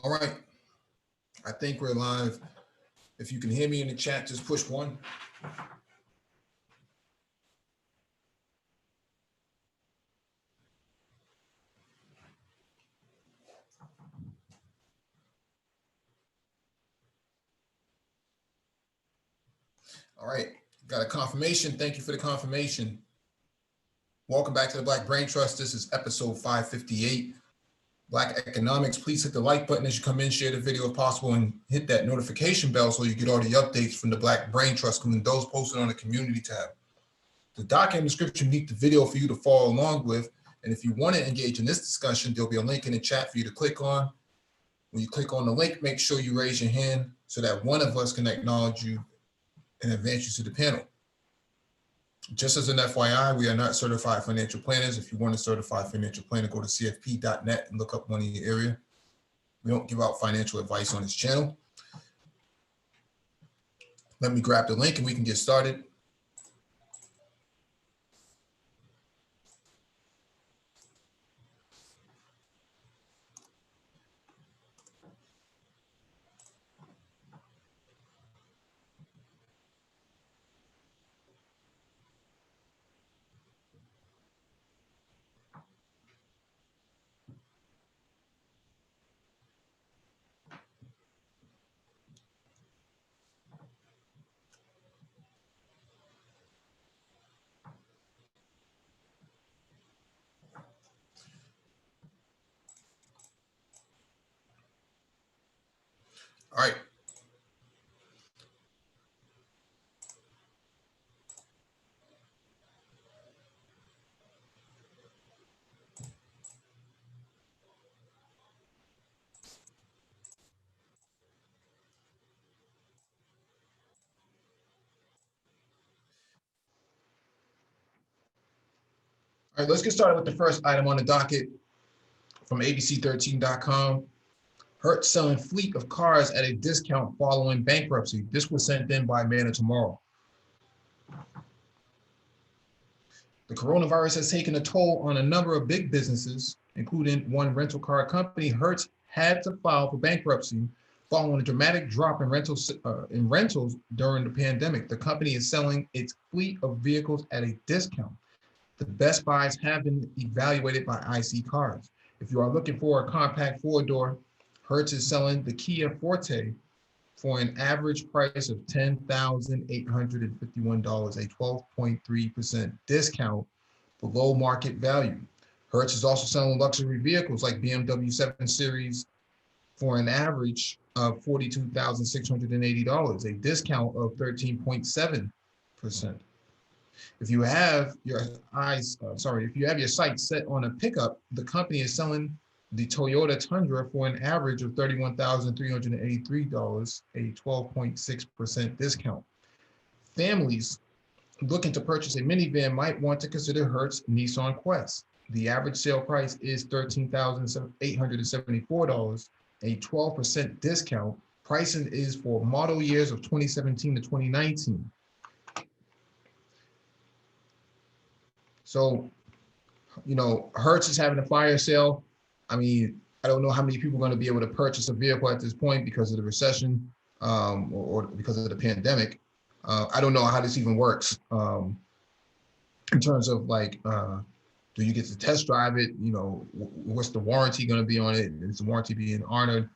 All right, I think we're live. If you can hear me in the chat, just push one. All right, got a confirmation. Thank you for the confirmation. Welcome back to the Black Brain Trust. This is episode 558. Black Economics. Please hit the like button as you come in, share the video if possible, and hit that notification bell so you get all the updates from the Black Brain Trust, including those posted on the community tab. The doc and description need the video for you to follow along with. And if you want to engage in this discussion, there'll be a link in the chat for you to click on. When you click on the link, make sure you raise your hand so that one of us can acknowledge you and advance you to the panel. Just as an FYI, we are not certified financial planners. If you want a certified financial planner, go to cfp.net and look up one in your area. We don't give out financial advice on this channel. Let me grab the link and we can get started. All right. All right, let's get started with the first item on the docket from abc13.com. Hertz selling fleet of cars at a discount following bankruptcy. This was sent in by Man of Tomorrow. The coronavirus has taken a toll on a number of big businesses, including one rental car company. Hertz had to file for bankruptcy following a dramatic drop in rentals during the pandemic. The company is selling its fleet of vehicles at a discount. The best buys have been evaluated by IC Cars. If you are looking for a compact four-door, Hertz is selling the Kia Forte for an average price of $10,851, a 12.3% discount below market value. Hertz is also selling luxury vehicles like BMW 7 Series for an average of $42,680, a discount of 13.7%. If you have your sights set on a pickup, the company is selling the Toyota Tundra for an average of $31,383, a 12.6% discount. Families looking to purchase a minivan might want to consider Hertz Nissan Quest. The average sale price is $13,874, a 12% discount. Pricing is for model years of 2017 to 2019. So, Hertz is having a fire sale. I mean, I don't know how many people are going to be able to purchase a vehicle at this point because of the recession or because of the pandemic. I don't know how this even works in terms of like, do you get to test drive it? What's the warranty going to be on it? Is the warranty being honored?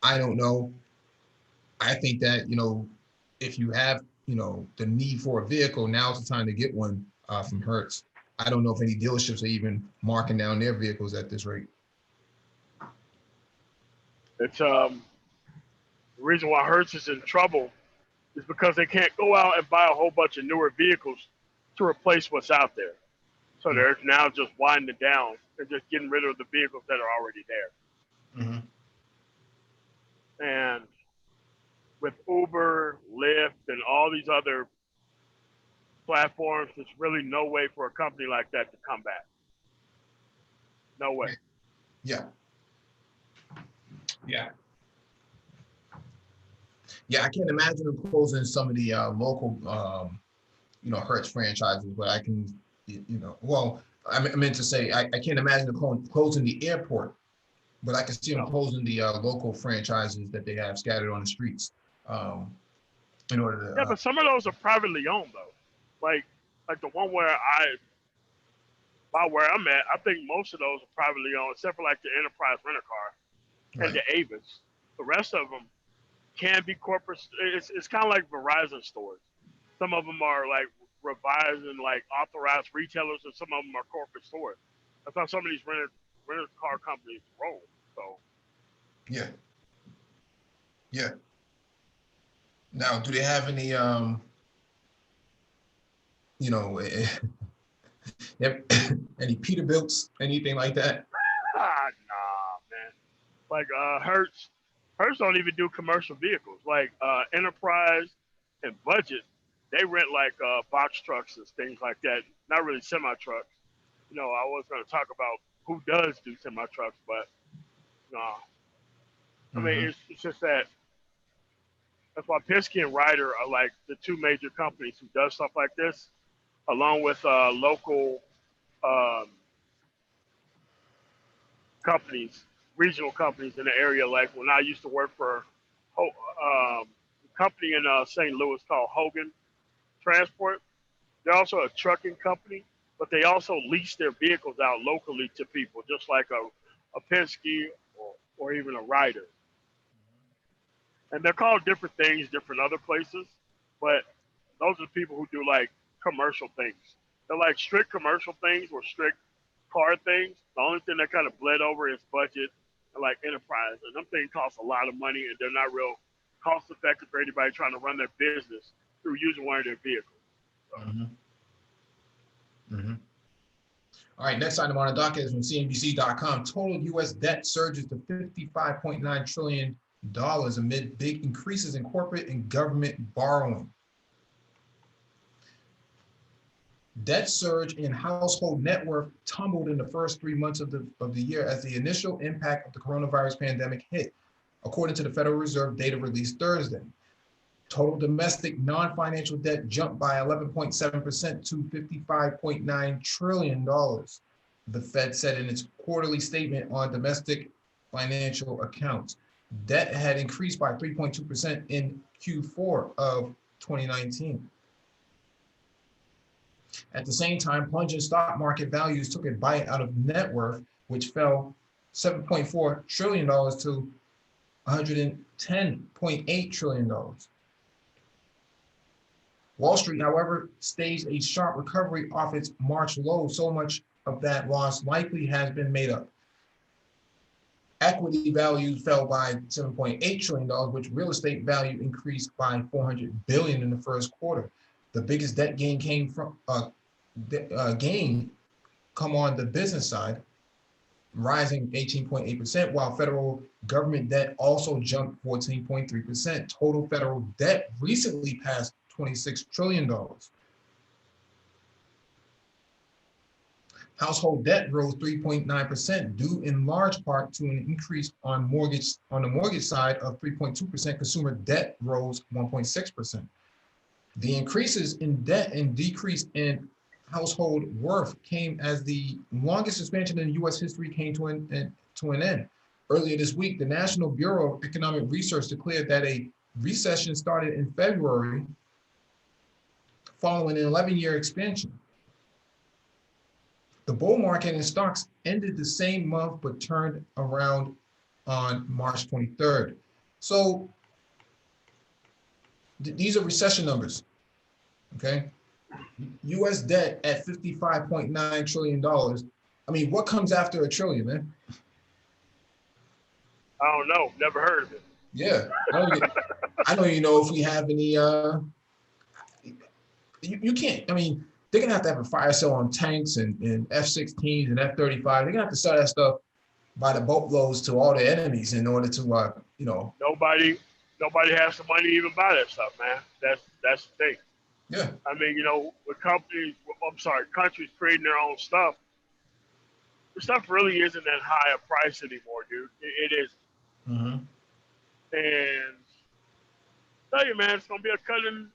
I don't know. I think that, if you have, the need for a vehicle, now's the time to get one from Hertz. I don't know if any dealerships are even marking down their vehicles at this rate. It's the reason why Hertz is in trouble is because they can't go out and buy a whole bunch of newer vehicles to replace what's out there. So they're now just winding down and just getting rid of the vehicles that are already there. Mm-hmm. And with Uber, Lyft, and all these other platforms, there's really no way for a company like that to come back. No way. Yeah. Yeah, I can't imagine them closing some of the local, Hertz franchises, but I can, well, I meant to say, I can't imagine them closing the airport but I can see them No. closing the local franchises that they have scattered on the streets in order to. Yeah, but some of those are privately owned though. Like the one by where I'm at, I think most of those are privately owned, except for like the Enterprise Rent-A-Car and Right. the Avis. The rest of them can be corporate. It's kind of like Verizon stores. Some of them are like revised and like authorized retailers, and some of them are corporate stores. That's how some of these rental car companies roll. So Yeah. Yeah. Now, do they have any you know, any Peterbilts, anything like that? nah, man. Like Hertz don't even do commercial vehicles. Like Enterprise and Budget, they rent like box trucks and things like that. Not really semi trucks. I was going to talk about who does do semi trucks, but no. I mean, Mm-hmm. it's just that's why Penske and Ryder are like the two major companies who does stuff like this, along with local um, companies, regional companies in the area. Like when I used to work for a company in St. Louis called Hogan Transport. They're also a trucking company, but they also lease their vehicles out locally to people, just like a Penske or even a Ryder. And they're called different things, different other places, but those are the people who do like commercial things. They're like strict commercial things or strict car things. The only thing that kind of bled over is Budget and like Enterprise. And them things cost a lot of money and they're not real cost effective for anybody trying to run their business through using one of their vehicles. So, Mm-hmm. Mm-hmm. All right, next item on the docket is from CNBC.com. Total U.S. debt surges to $55.9 trillion amid big increases in corporate and government borrowing. Debt surge in household net worth tumbled in the first 3 months of the year as the initial impact of the coronavirus pandemic hit, according to the Federal Reserve data released Thursday. Total domestic non-financial debt jumped by 11.7% to $55.9 trillion, the Fed said in its quarterly statement on domestic financial accounts. Debt had increased by 3.2% in Q4 of 2019. At the same time, plunging stock market values took a bite out of net worth, which fell $7.4 trillion to $110.8 trillion. Wall Street, however, staged a sharp recovery off its March low. So much of that loss likely has been made up. Equity values fell by $7.8 trillion, which real estate value increased by $400 billion in the first quarter. The biggest debt gain came from come on the business side, rising 18.8%, while federal government debt also jumped 14.3%. Total federal debt recently passed $26 trillion. Household debt rose 3.9%, due in large part to an increase on the mortgage side of 3.2%. Consumer debt rose 1.6%. The increases in debt and decrease in household worth came as the longest expansion in U.S. history came to an end. Earlier this week, the National Bureau of Economic Research declared that a recession started in February following an 11-year expansion. The bull market in stocks ended the same month but turned around on March 23rd. So these are recession numbers, okay? U.S. debt at $55.9 trillion. I mean, what comes after a trillion, man? I don't know. Never heard of it. Yeah, I don't even know if we have any. You can't. I mean, they're gonna have to have a fire sale on tanks and F-16s and F-35. They're gonna have to sell that stuff by the boatloads to all the enemies in order to, Nobody has the money to even buy that stuff, man. That's the thing. Yeah. I mean, with countries creating their own stuff, the stuff really isn't that high a price anymore, dude. It isn't. Mm-hmm. And I tell you, man, it's gonna be a cut in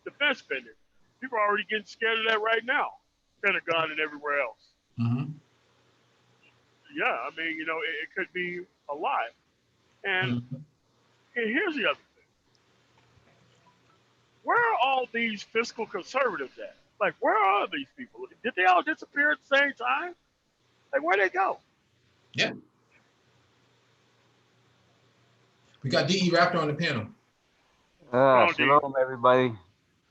defense spending. People are already getting scared of that right now. Pentagon and everywhere else. Mm-hmm. Yeah, I mean, it could be a lot. And Mhm. here's the other thing: where are all these fiscal conservatives at? Like, where are these people? Did they all disappear at the same time? Like, where'd they go? Yeah, we got DE Raptor on the panel. Come on, D. Shalom, everybody. Shalom.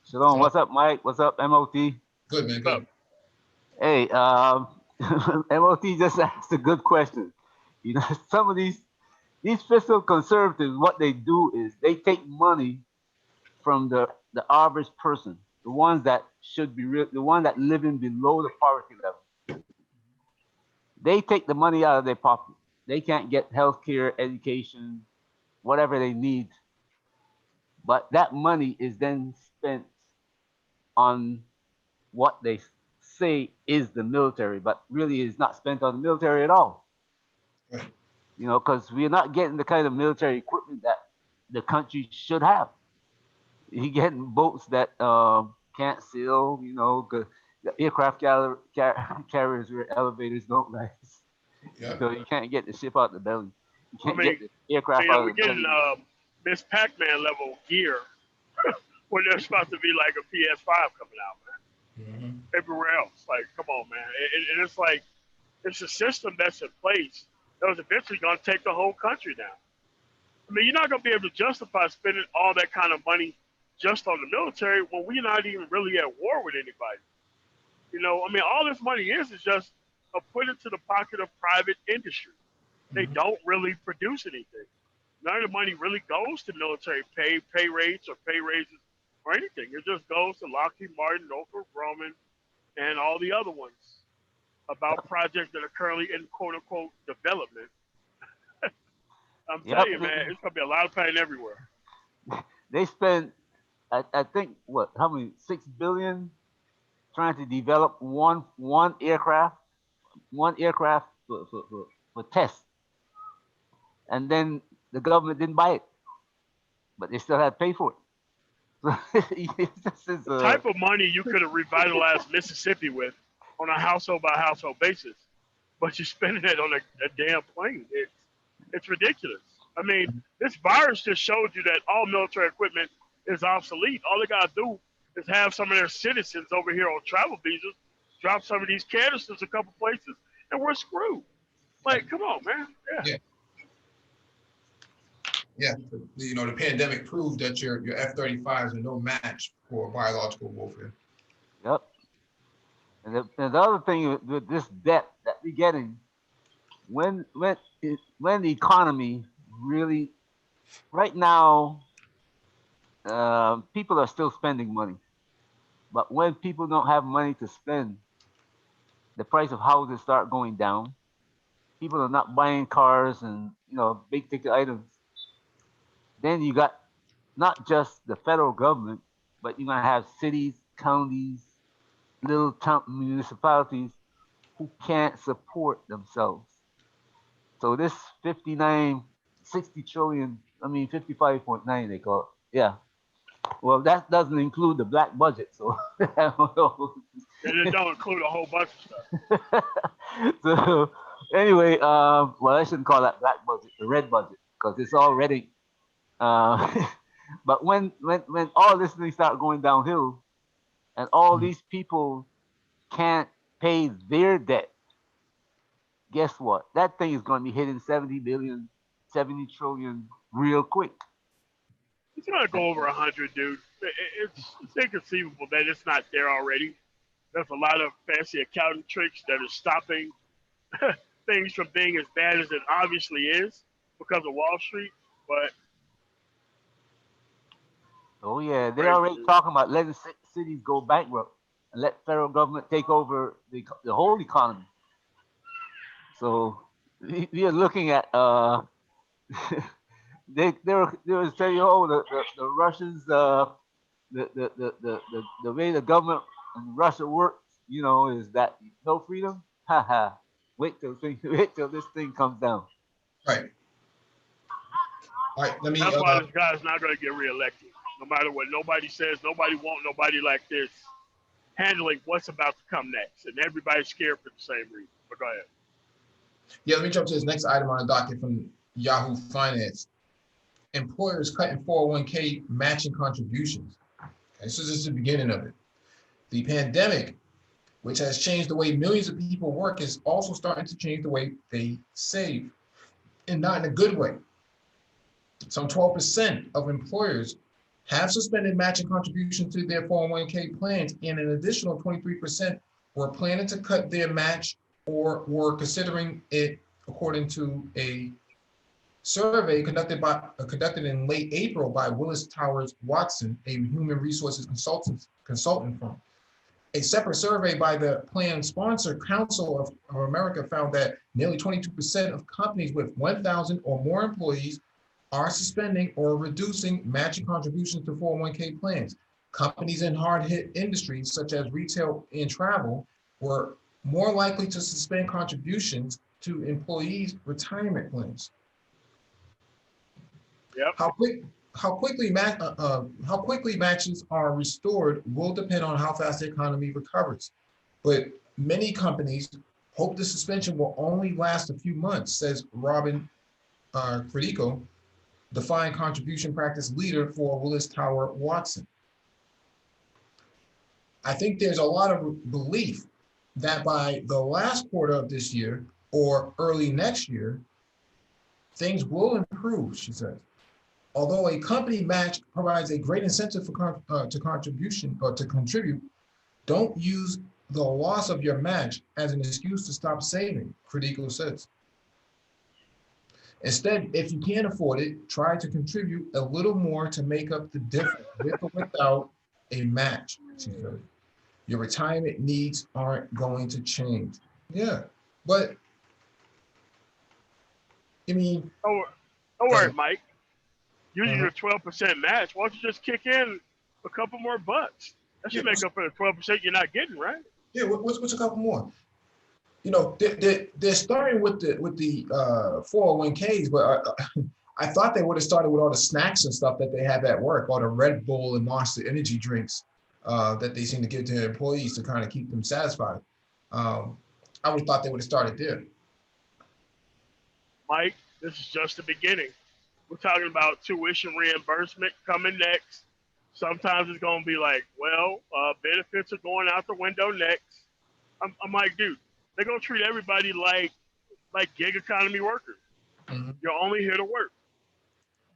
Shalom. What's up, Mike? What's up, MOT? Good, man. What's up? Good. Hey, MOT just asked a good question. Some of these fiscal conservatives, what they do is they take money from the average person, the ones that should be real, the one that living below the poverty level. They take the money out of their pocket. They can't get health care, education, whatever they need. But that money is then spent on what they say is the military, but really is not spent on the military at all. Right. Because we're not getting the kind of military equipment that the country should have. You're getting boats that can't sail, the aircraft carriers where elevators don't rise. Yeah. So you can't get the ship out the belly. You I can't mean, get the aircraft out we're of the getting belly. Miss Pac-Man level gear when there's supposed to be like a PS5 coming out, man. Mhm. Everywhere else, like, come on, man. And it's like it's a system that's in place that was eventually going to take the whole country down. I mean, you're not going to be able to justify spending all that kind of money just on the military when we're not even really at war with anybody. I mean, all this money is just put into the pocket of private industry. They Mhm. don't really produce anything. None of the money really goes to military pay rates or pay raises or anything. It just goes to Lockheed Martin, Northrop Grumman, and all the other ones about projects that are currently in quote unquote development. I'm Yep. telling you, man, it's gonna be a lot of pain everywhere. They spend, I think, what, how many, 6 billion trying to develop one aircraft, for test, and then the government didn't buy it, but they still had to pay for it. So this is The type of money you could have revitalized Mississippi with on a household by household basis, but you're spending it on a damn plane. It's ridiculous. I mean, this virus just showed you that all military equipment is obsolete. All they gotta do is have some of their citizens over here on travel visas drop some of these canisters a couple places, and we're screwed. Like, come on, man. Yeah. Yeah. The pandemic proved that your F-35s are no match for biological warfare. Yep. And the other thing with this debt that we're getting, when the economy really, right now, people are still spending money, but when people don't have money to spend, the price of houses start going down. People are not buying cars and big ticket items. Then you got not just the federal government, but you're gonna have cities, counties, little town municipalities who can't support themselves. So this 59, 60 trillion, 55.9 they call it. Yeah. Well, that doesn't include the black budget. So, And it don't include a whole bunch of stuff. so anyway, well, I shouldn't call that black budget, the red budget, because it's already. But when all this thing start going downhill, and all these people can't pay their debt, guess what? That thing is going to be hitting 70 billion, 70 trillion real quick. It's gonna go over 100, dude. It's inconceivable that it's not there already. There's a lot of fancy accounting tricks that are stopping things from being as bad as it obviously is because of Wall Street. But Oh yeah, they're crazy, already dude. talking about letting cities go bankrupt and let federal government take over the whole economy. So we are looking at they were saying, oh, the Russians, the way the government in Russia works, is that no freedom. Haha. Wait till this thing comes down. Right. All right. Let me. That's why this guy's not gonna get reelected. No matter what nobody says, nobody wants nobody like this handling what's about to come next, and everybody's scared for the same reason. But go ahead. Yeah, let me jump to this next item on the docket from Yahoo Finance. Employers cutting 401k matching contributions. Okay, so this is the beginning of it. The pandemic, which has changed the way millions of people work, is also starting to change the way they save, and not in a good way. Some 12% of employers have suspended matching contributions to their 401k plans, and an additional 23% were planning to cut their match or were considering it, according to a survey conducted in late April by Willis Towers Watson, a human resources consultant firm. A separate survey by the plan sponsor, Council of America, found that nearly 22% of companies with 1,000 or more employees are suspending or reducing matching contributions to 401k plans. Companies in hard-hit industries such as retail and travel were more likely to suspend contributions to employees' retirement plans. Yep. How quickly matches are restored will depend on how fast the economy recovers. But many companies hope the suspension will only last a few months, says Robin Critico, defined contribution practice leader for Willis Tower Watson. I think there's a lot of belief that by the last quarter of this year or early next year, things will improve, she says. Although a company match provides a great incentive to contribute, don't use the loss of your match as an excuse to stop saving, Critico says. Instead, if you can't afford it, try to contribute a little more to make up the difference with or without a match, she said. Your retirement needs aren't going to change. Yeah, but I mean, Don't worry, Mike. Using your 12% match, why don't you just kick in a couple more bucks? That should make up for the 12% you're not getting, right? Yeah, what's a couple more? You know, they're starting with the 401ks, but I thought they would have started with all the snacks and stuff that they have at work, all the Red Bull and Monster energy drinks that they seem to give to their employees to kind of keep them satisfied. I would have thought they would have started there. Mike, this is just the beginning. We're talking about tuition reimbursement coming next. Sometimes it's going to be like, well, benefits are going out the window next. I'm like, dude, they're going to treat everybody like gig economy workers. Mm-hmm. You're only here to work.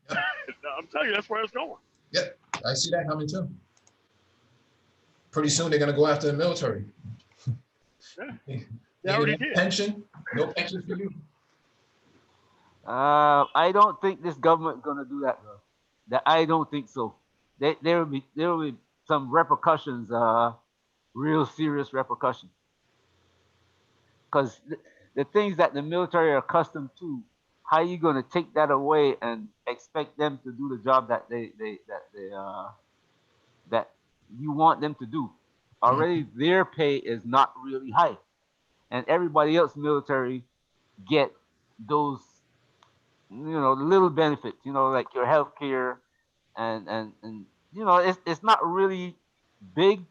Yep. I'm telling you, that's where it's going. Yep, I see that coming too. Pretty soon they're going to go after the military. Yeah, they already did. No pension for you. I don't think this government's gonna do that, though. I don't think so. There will be some repercussions, real serious repercussions. Because the things that the military are accustomed to, how are you gonna take that away and expect them to do the job that that you want them to do? Already their pay is not really high, and everybody else military get those little benefits, like your health care and it's not really big,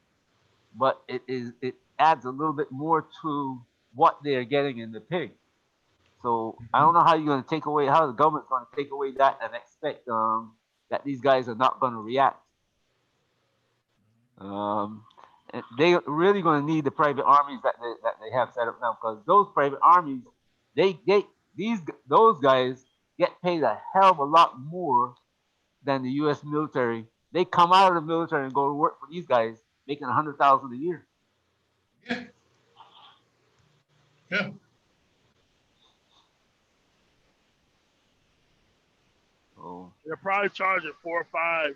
but it adds a little bit more to what they're getting in the pay. So I don't know how the government's going to take away that and expect that these guys are not going to react. They really going to need the private armies that they have set up now, because those private armies, those guys get paid a hell of a lot more than the U.S. military. They come out of the military and go to work for these guys, making $100,000 a year. Yeah. Yeah. So They're probably charging $4 or $5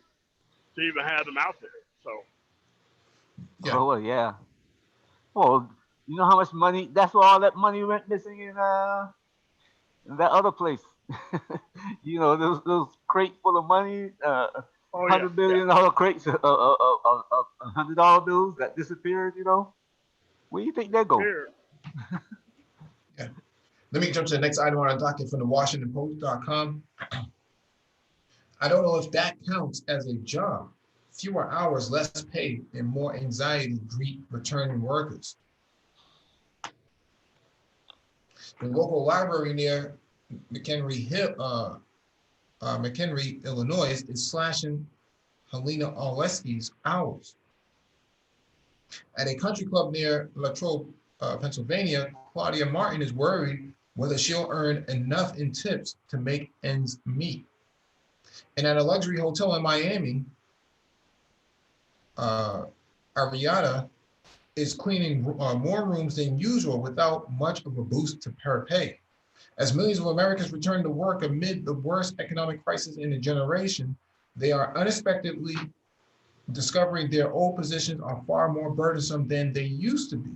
to even have them out there. So. Yeah. Oh, well, yeah. Well, you know how much money? That's where all that money went missing in that other place. Those crates full of money, $100 billion crates of $100 bills that disappeared. Where do you think they go? Yeah. Let me jump to the next item on our docket from the WashingtonPost.com. I don't know if that counts as a job. Fewer hours, less pay, and more anxiety greet returning workers. The local library near McHenry, Illinois, is slashing Helena Oleski's hours. At a country club near Latrobe, Pennsylvania, Claudia Martin is worried whether she'll earn enough in tips to make ends meet. And at a luxury hotel in Miami, Ariada is cleaning more rooms than usual without much of a boost to her pay. As millions of Americans return to work amid the worst economic crisis in a generation, they are unexpectedly discovering their old positions are far more burdensome than they used to be.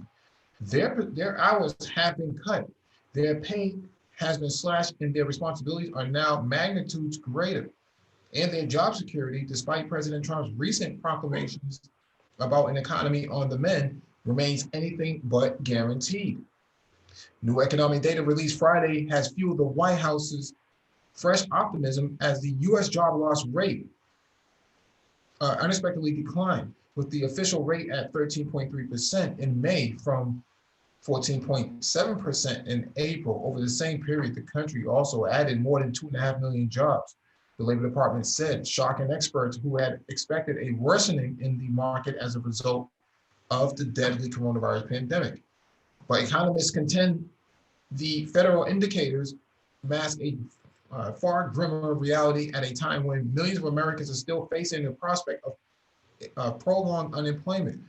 Their hours have been cut, their pay has been slashed, and their responsibilities are now magnitudes greater. And their job security, despite President Trump's recent proclamations about an economy on the mend, remains anything but guaranteed. New economic data released Friday has fueled the White House's fresh optimism as the US job loss rate unexpectedly declined, with the official rate at 13.3% in May from 14.7% in April. Over the same period, the country also added more than 2.5 million jobs, the Labor Department said, shocking experts who had expected a worsening in the market as a result of the deadly coronavirus pandemic. But economists contend the federal indicators mask a far grimmer reality at a time when millions of Americans are still facing the prospect of prolonged unemployment.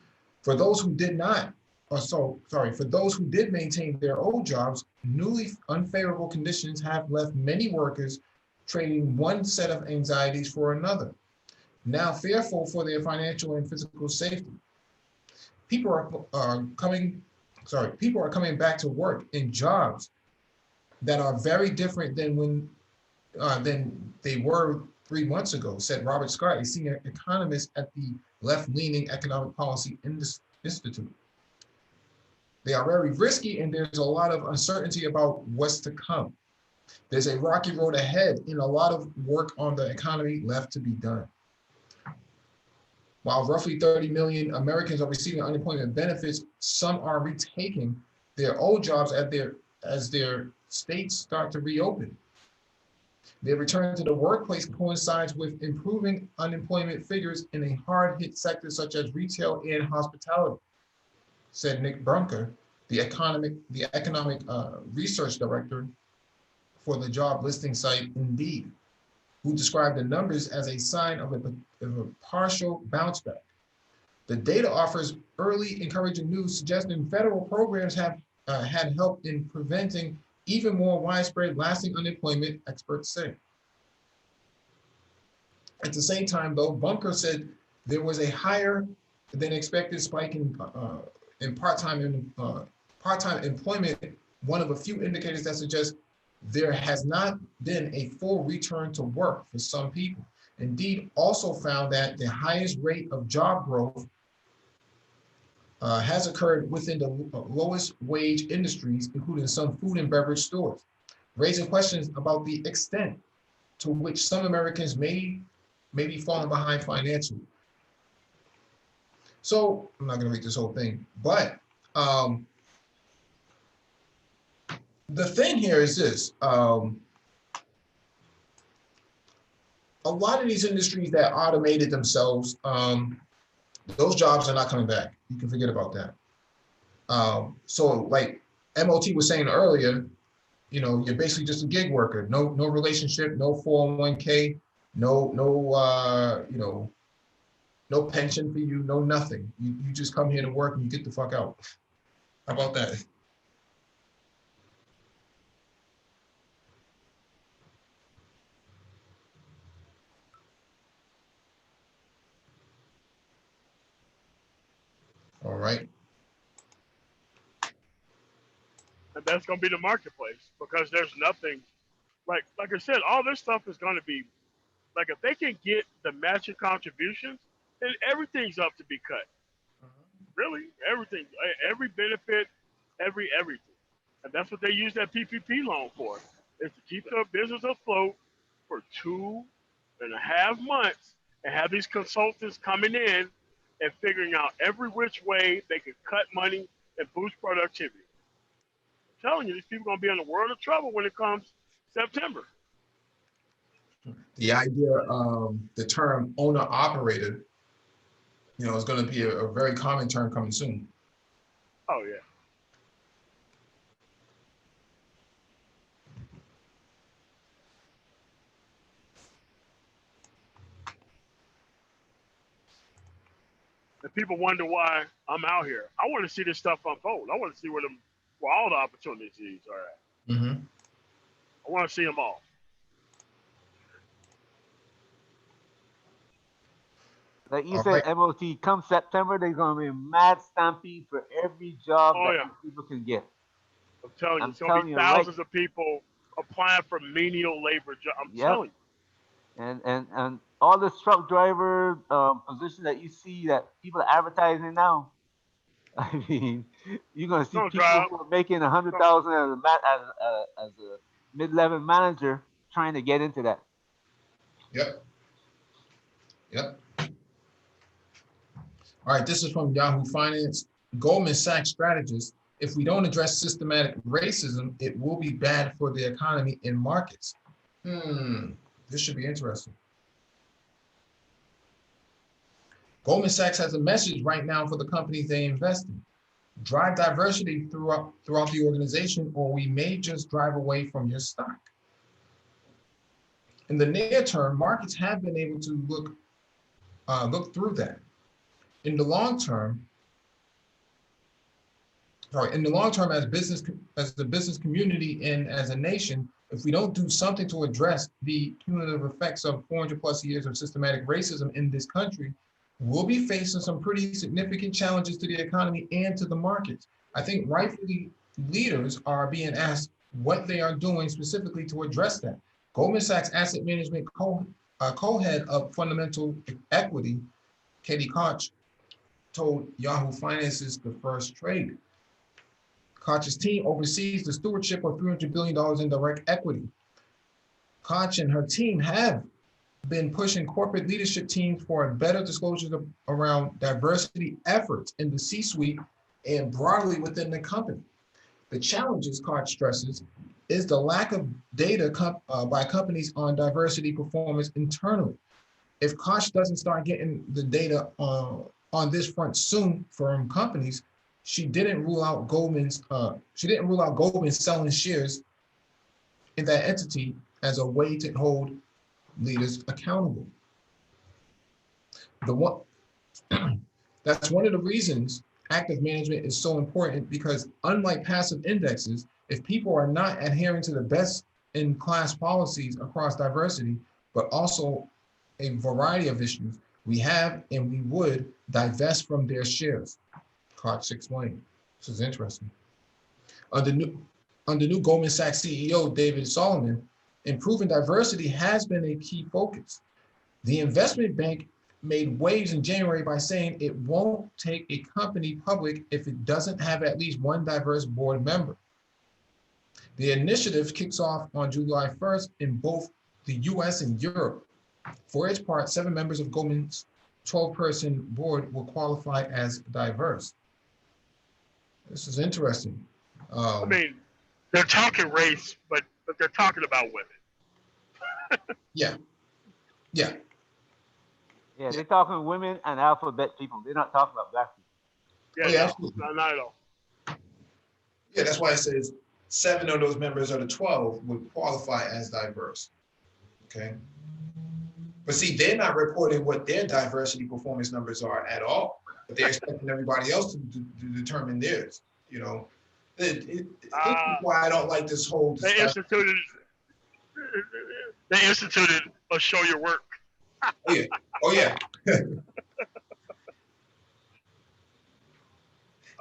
For those who did not, for those who did maintain their old jobs, newly unfavorable conditions have left many workers trading one set of anxieties for another, now fearful for their financial and physical safety. People are coming back to work in jobs that are very different than they were 3 months ago, said Robert Scott, a senior economist at the left-leaning Economic Policy Institute. They are very risky, and there's a lot of uncertainty about what's to come. There's a rocky road ahead and a lot of work on the economy left to be done. While roughly 30 million Americans are receiving unemployment benefits, some are retaking their old jobs as their states start to reopen. Their return to the workplace coincides with improving unemployment figures in a hard-hit sector such as retail and hospitality, said Nick Brunker, the economic research director for the job listing site Indeed, who described the numbers as a sign of a partial bounce back. The data offers early encouraging news suggesting federal programs have had help in preventing even more widespread lasting unemployment, experts say. At the same time, though, Bunker said there was a higher than expected spike in part-time employment, one of a few indicators that suggest there has not been a full return to work for some people. Indeed, also found that the highest rate of job growth has occurred within the lowest wage industries, including some food and beverage stores, raising questions about the extent to which some Americans may be falling behind financially. So I'm not going to read this whole thing, but the thing here is this. A lot of these industries that automated themselves, those jobs are not coming back. You can forget about that. So like MOT was saying earlier, you're basically just a gig worker, no relationship, no 401k, no pension for you, no nothing. You just come here to work and you get the fuck out. How about that? All right. And that's going to be the marketplace, because there's nothing like I said, all this stuff is going to be like, if they can get the matching contributions, then everything's up to be cut. Really, everything, every benefit, everything. And that's what they use that PPP loan for, is to keep the business afloat for 2.5 months and have these consultants coming in and figuring out every which way they can cut money and boost productivity. telling you, these people gonna be in a world of trouble when it comes September. The idea of the term owner operator, is going to be a very common term coming soon. Oh yeah. And people wonder why I'm out here. I want to see this stuff unfold. I want to see where all the opportunities are at. Mm-hmm. I want to see them all. Like you All said, right. MOT, come September, there's going to be a mad stampede for every job Oh that yeah. people can get. I'm telling you, I'm it's gonna telling be you, right? thousands of people applying for menial labor jobs. I'm Yep. telling you. And all the truck driver positions that you see that people are advertising now. I mean, you're gonna see Gonna people drive. who are making 100,000 as a mid-level manager trying to get into that. Yep. All right, this is from Yahoo Finance. Goldman Sachs strategist: if we don't address systematic racism, it will be bad for the economy and markets. This should be interesting. Goldman Sachs has a message right now for the companies they invest in. Drive diversity throughout the organization, or we may just drive away from your stock. In the near term, markets have been able to look through that. In the long term, as the business community and as a nation, if we don't do something to address the cumulative effects of 400 plus years of systematic racism in this country, we'll be facing some pretty significant challenges to the economy and to the markets. I think rightfully leaders are being asked what they are doing specifically to address that. Goldman Sachs Asset Management co-head of fundamental equity, Katie Koch, told Yahoo Finance's The First Trade. Koch's team oversees the stewardship of $300 billion in direct equity. Koch and her team have been pushing corporate leadership teams for better disclosures around diversity efforts in the C-suite and broadly within the company. The challenges, Koch stresses, is the lack of data by companies on diversity performance internally. If Koch doesn't start getting the data on this front soon from companies, she didn't rule out Goldman selling shares in that entity as a way to hold leaders accountable. That's one of the reasons active management is so important, because unlike passive indexes, if people are not adhering to the best in class policies across diversity, but also a variety of issues, we have and we would divest from their shares. Koch explained. This is interesting. Under new Goldman Sachs CEO David Solomon, improving diversity has been a key focus. The investment bank made waves in January by saying it won't take a company public if it doesn't have at least one diverse board member. The initiative kicks off on July 1st in both the US and Europe. For its part, 7 members of Goldman's 12-person board will qualify as diverse. This is interesting. I mean, they're talking race, but they're talking about women. Yeah. Yeah, they're talking women and alphabet people. They're not talking about black people. Yeah, no, Absolutely. not at all. Yeah, that's why it says 7 of those members of the 12 would qualify as diverse. Okay. But see, they're not reporting what their diversity performance numbers are at all, but they're expecting everybody else to determine theirs. This is why I don't like this whole discussion. They instituted a show your work. Oh yeah.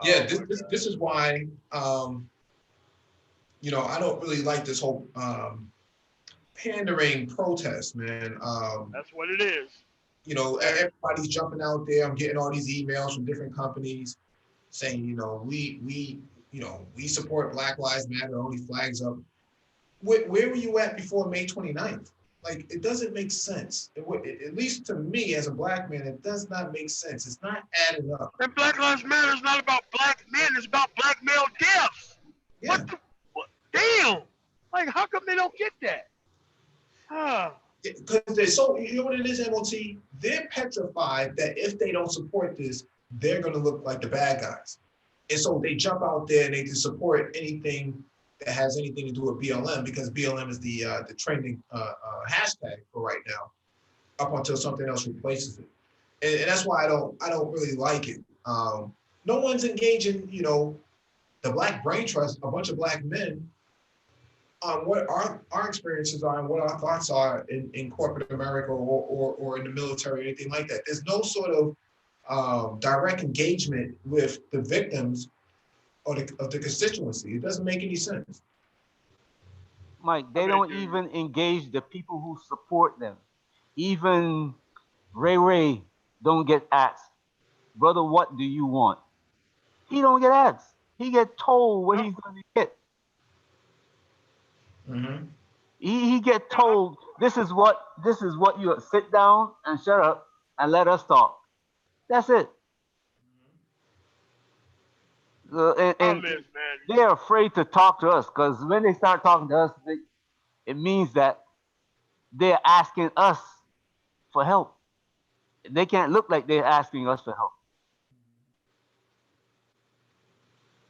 Yeah, this is why I don't really like this whole pandering protest, man. That's what it is. Everybody's jumping out there. I'm getting all these emails from different companies saying, we support Black Lives Matter, only flags up. Where were you at before May 29th? Like, it doesn't make sense. At least to me as a black man, it does not make sense. It's not adding up. And Black Lives Matter is not about black men. It's about black male deaths. Yeah. damn, like how come they don't get that? Because they're so, you know what it is, MOT? They're petrified that if they don't support this, they're going to look like the bad guys. And so they jump out there and they just support anything that has anything to do with BLM, because BLM is the trending hashtag for right now, up until something else replaces it. And that's why I don't really like it. No one's engaging, you know, the Black Brain Trust, a bunch of Black men, on what our experiences are and what our thoughts are in corporate America or in the military or anything like that. There's no sort of direct engagement with the victims of the constituency. It doesn't make any sense. Mike, they don't even engage the people who support them. Even Ray don't get asked, brother, what do you want? He don't get asked. He get told what he's going to get. Mm-hmm. He get told this is what you sit down and shut up and let us talk. That's it. And they're afraid to talk to us, because when they start talking to us, it means that they're asking us for help. They can't look like they're asking us for help.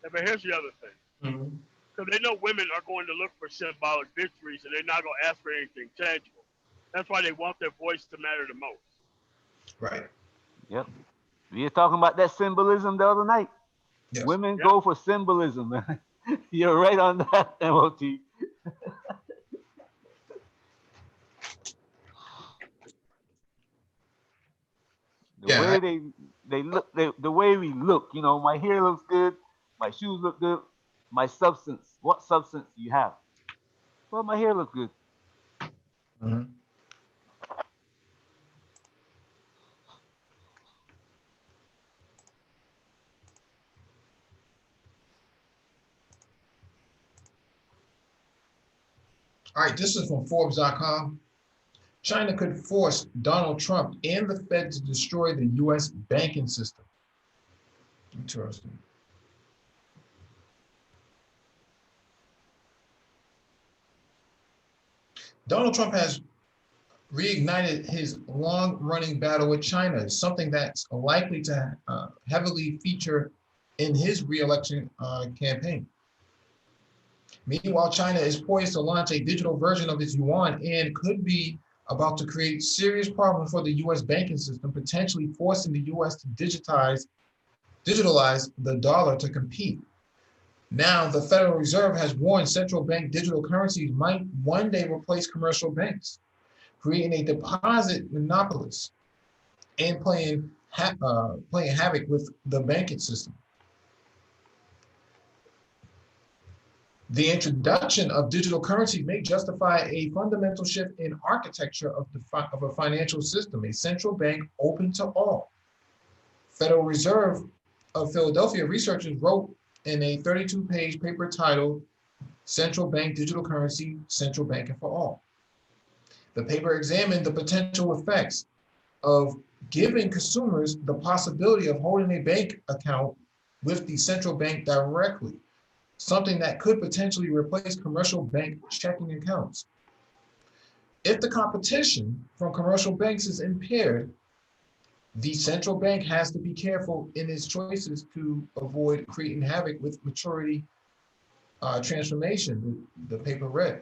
Yeah, but here's the other thing. Mm-hmm. Because they know women are going to look for symbolic victories, and they're not going to ask for anything tangible. That's why they want their voice to matter the most. Right. Yep. We were talking about that symbolism the other night. Yes. Women go for symbolism. You're right on that, MOT. The way we look, you know, my hair looks good, my shoes look good, my substance. What substance do you have? Well, my hair looks good. Mm-hmm. All right, this is from Forbes.com. China could force Donald Trump and the Fed to destroy the U.S. banking system. Interesting. Donald Trump has reignited his long-running battle with China, something that's likely to heavily feature in his re-election campaign. Meanwhile, China is poised to launch a digital version of its yuan and could be about to create serious problems for the U.S. banking system, potentially forcing the U.S. to digitalize the dollar to compete. Now, the Federal Reserve has warned central bank digital currencies might one day replace commercial banks, creating a deposit monopolist and playing havoc with the banking system. The introduction of digital currency may justify a fundamental shift in architecture of a financial system, a central bank open to all. Federal Reserve of Philadelphia researchers wrote in a 32-page paper titled Central Bank Digital Currency, Central Banking for All. The paper examined the potential effects of giving consumers the possibility of holding a bank account with the central bank directly, something that could potentially replace commercial bank checking accounts. If the competition from commercial banks is impaired, the central bank has to be careful in its choices to avoid creating havoc with maturity transformation, the paper read.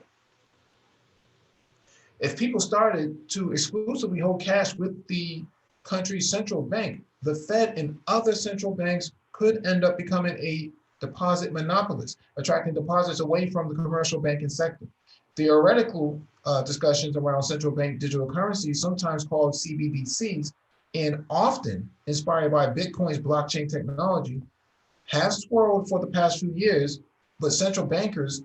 If people started to exclusively hold cash with the country's central bank, the Fed and other central banks could end up becoming a deposit monopolist, attracting deposits away from the commercial banking sector. Theoretical discussions around central bank digital currencies, sometimes called CBDCs, and often inspired by Bitcoin's blockchain technology, have swirled for the past few years, but central bankers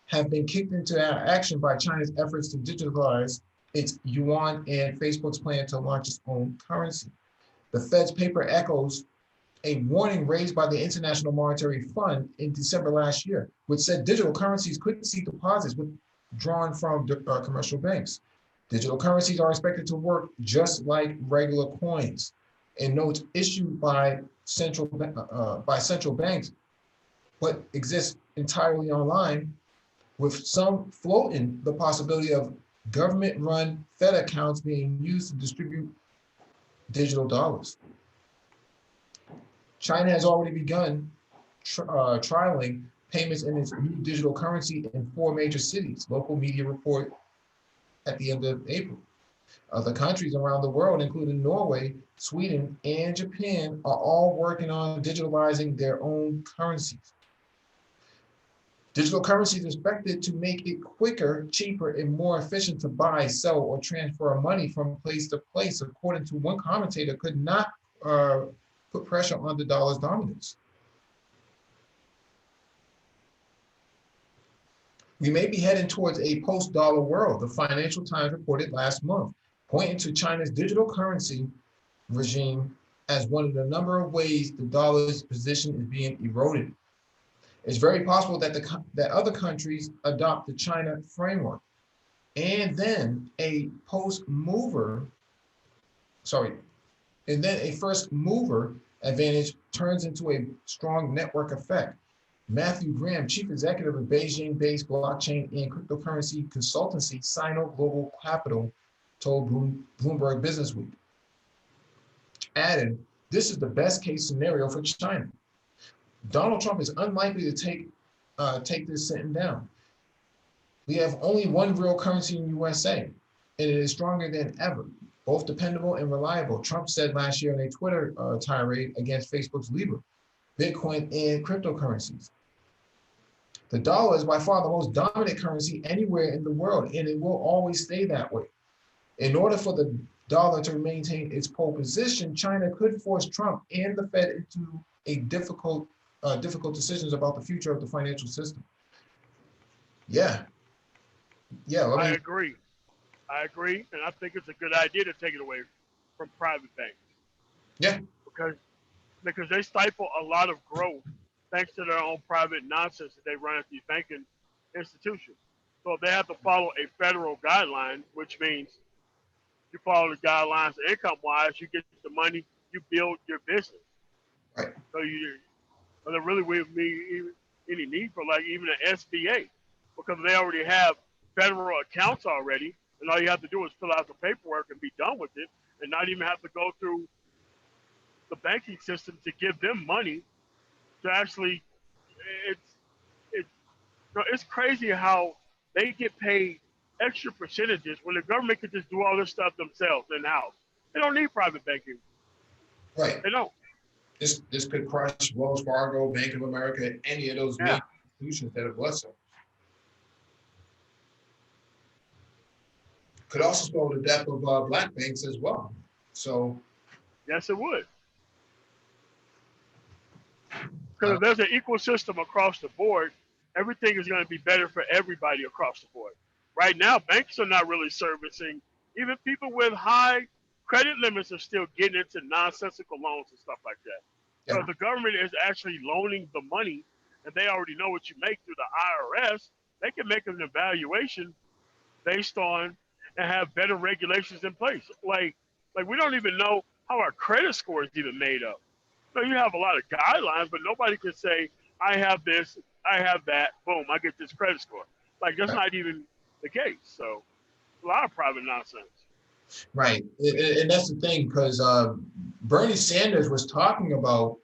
have been kicked into action by China's efforts to digitalize its yuan and Facebook's plan to launch its own currency. The Fed's paper echoes a warning raised by the International Monetary Fund in December last year, which said digital currencies could see deposits withdrawn from commercial banks. Digital currencies are expected to work just like regular coins, and notes issued by central banks, but exist entirely online, with some floating the possibility of government-run Fed accounts being used to distribute digital dollars. China has already begun trialing payments in its new digital currency in 4 major cities, local media report at the end of April. Other countries around the world, including Norway, Sweden, and Japan, are all working on digitalizing their own currencies. Digital currency is expected to make it quicker, cheaper, and more efficient to buy, sell, or transfer money from place to place. According to one commentator, could not put pressure on the dollar's dominance. We may be heading towards a post-dollar world, the Financial Times reported last month, pointing to China's digital currency regime as one of the number of ways the dollar's position is being eroded. It's very possible that that other countries adopt the China framework, and then a first mover advantage turns into a strong network effect. Matthew Graham, chief executive of Beijing-based blockchain and cryptocurrency consultancy Sino Global Capital, told Bloomberg Businessweek, added, "This is the best case scenario for China. Donald Trump is unlikely to take this sitting down. We have only one real currency in USA, and it is stronger than ever, both dependable and reliable," Trump said last year in a Twitter tirade against Facebook's Libra, Bitcoin, and cryptocurrencies. The dollar is by far the most dominant currency anywhere in the world, and it will always stay that way. In order for the dollar to maintain its pole position, China could force Trump and the Fed into a difficult decisions about the future of the financial system. Yeah. I agree, and I think it's a good idea to take it away from private banks. Yeah. Because they stifle a lot of growth thanks to their own private nonsense that they run at these banking institutions. So if they have to follow a federal guideline, which means you follow the guidelines income-wise, you get the money, you build your business. Right. So there really wouldn't be any need for like even an SBA, because they already have federal accounts already, and all you have to do is fill out the paperwork and be done with it, and not even have to go through the banking system to give them money to actually. It's crazy how they get paid extra percentages when the government could just do all this stuff themselves in-house. They don't need private banking. Right. They don't. This could crush Wells Fargo, Bank of America, any of those major institutions that have blessed them. Could also slow the death of black banks as well. So. Yes, it would. Because if there's an equal system across the board, everything is going to be better for everybody across the board. Right now, banks are not really servicing. Even people with high credit limits are still getting into nonsensical loans and stuff like that. Yeah. So if the government is actually loaning the money, and they already know what you make through the IRS, they can make an evaluation based on and have better regulations in place. Like we don't even know how our credit score is even made up. So you have a lot of guidelines, but nobody can say, I have this, I have that, boom, I get this credit score. Like that's not even the case. So a lot of private nonsense. Right, and that's the thing, because Bernie Sanders was talking about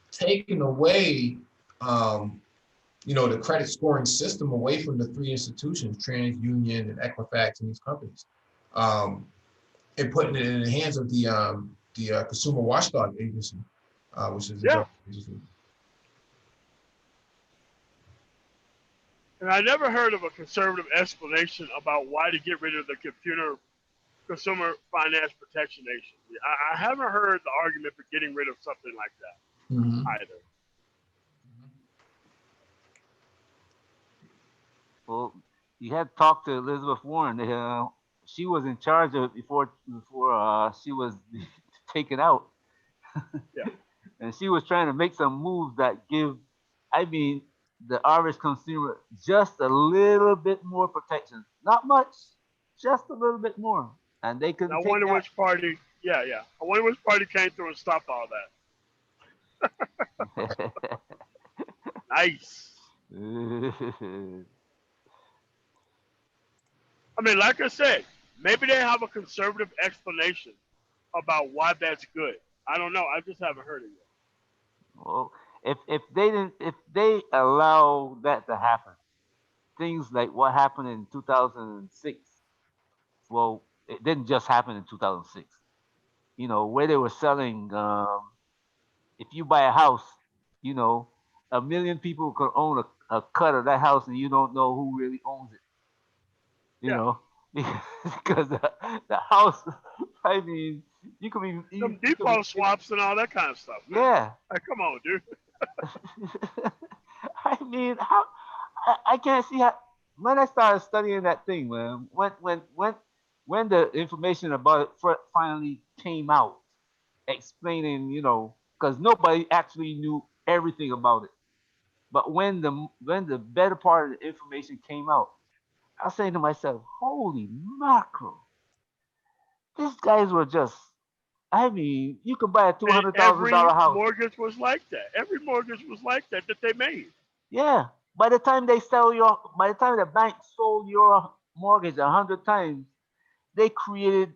taking away, the credit scoring system away from the 3 institutions, TransUnion and Equifax and these companies, and putting it in the hands of the Consumer Watchdog Agency, which is agency. And I never heard of a conservative explanation about why to get rid of the Consumer Finance Protection Agency. I haven't heard the argument for getting rid of something like that either. Well, you had talked to Elizabeth Warren. She was in charge of it before she was taken out. Yeah. And she was trying to make some moves that give, the average consumer just a little bit more protection. Not much, just a little bit more. And they couldn't take that. I wonder which party, I wonder which party came through and stopped all that. Nice. I mean, like I said, maybe they have a conservative explanation about why that's good. I don't know. I just haven't heard it yet. Well, if they allow that to happen, things like what happened in 2006. Well, it didn't just happen in 2006. You know, where they were selling, if you buy a house, you know, a million people could own a cut of that house, and you don't know who really owns it. You Yeah, know, because the house. I mean, you could be some you could be default swaps and all that kind of stuff, man. yeah. Like, come on, dude. I mean, how I can't see how. When I started studying that thing, man, when the information about it finally came out, explaining, you know, because nobody actually knew everything about it. But when the better part of the information came out, I was saying to myself, "Holy mackerel! These guys were just." I mean, you could buy a two And hundred thousand every dollar house. mortgage was like that. Every mortgage was like that they made. Yeah. By the time the bank sold your mortgage 100 times, they created,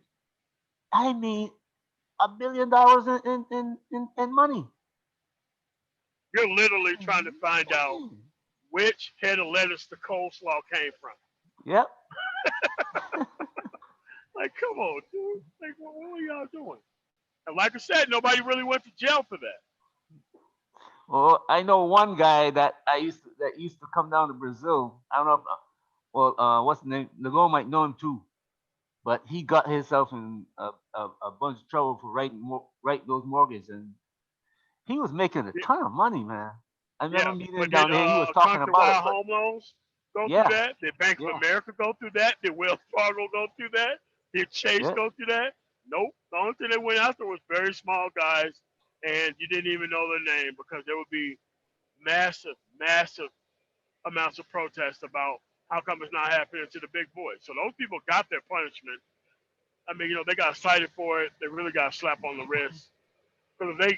I mean, $1 billion in money. You're literally trying to find out Man. which head of lettuce the coleslaw came from. Yep. Like, come on, dude. Like, what are y'all doing? And like I said, nobody really went to jail for that. Well, I know one guy that used to come down to Brazil. I don't know. What's the name? Nego might know him too. But he got himself in a bunch of trouble for writing those mortgages, and he was making a Yeah, ton of money, man. I remember yeah. meeting him But did down there. He was talking about it, Countrywide but Home Loans go through yeah, that? Did Bank of yeah, America go through that? Did Wells Fargo go through that? Did Chase yeah, go through that? Nope. The only thing they went after was very small guys, and you didn't even know their name because there would be massive, massive amounts of protest about how come it's not happening to the big boys. So those people got their punishment. I mean, they got cited for it. They really got a slap on the wrist. Because if they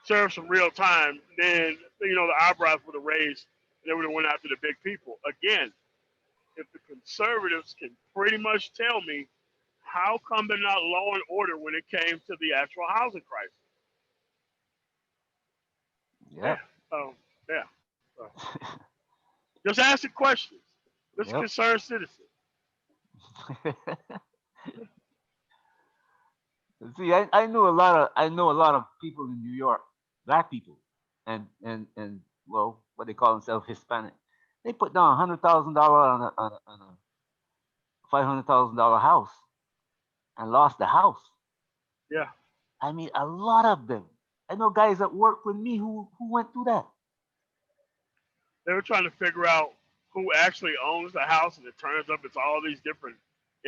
served some real time, then, the eyebrows would have raised and they would have went after the big people. Again, if the conservatives can pretty much tell me how come they're not law and order when it came to the actual housing crisis. yep, Yeah. Yeah. So, just asking questions. This is yep. concerned citizen. See, I know a lot of people in New York, black people, and well, what they call themselves Hispanic. They put down $100,000 on a $500,000 house and lost the house. Yeah. I mean, a lot of them. I know guys that work with me who went through that. They were trying to figure out who actually owns the house, and it turns up it's all these different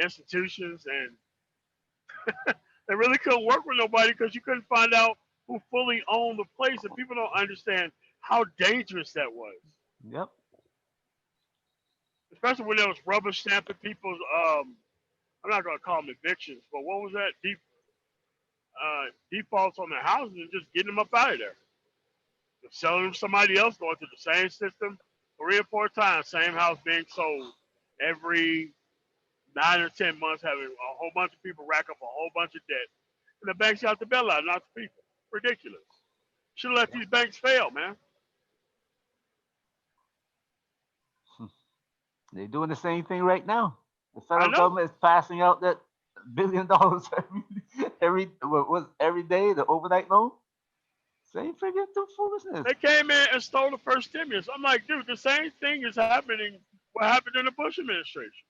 institutions, and they really couldn't work with nobody because you couldn't find out who fully owned the place, and people don't understand how dangerous that was, Yep. especially when there was rubber stamping people's. I'm not gonna call them evictions, but what was that? Defaults on their houses and just getting them up out of there, just selling them to somebody else, going through the same system 3 or 4 times, same house being sold every 9 or 10 months, having a whole bunch of people rack up a whole bunch of debt, and the banks got the bailout, not the people. Ridiculous. Should have let Yep. these banks fail, man. They're doing the same thing right now. The I federal know. government is passing out that $1 billion every day, the overnight loan. Same freaking foolishness. They came in and stole the first stimulus. I'm like, dude, the same thing is happening. What happened in the Bush administration?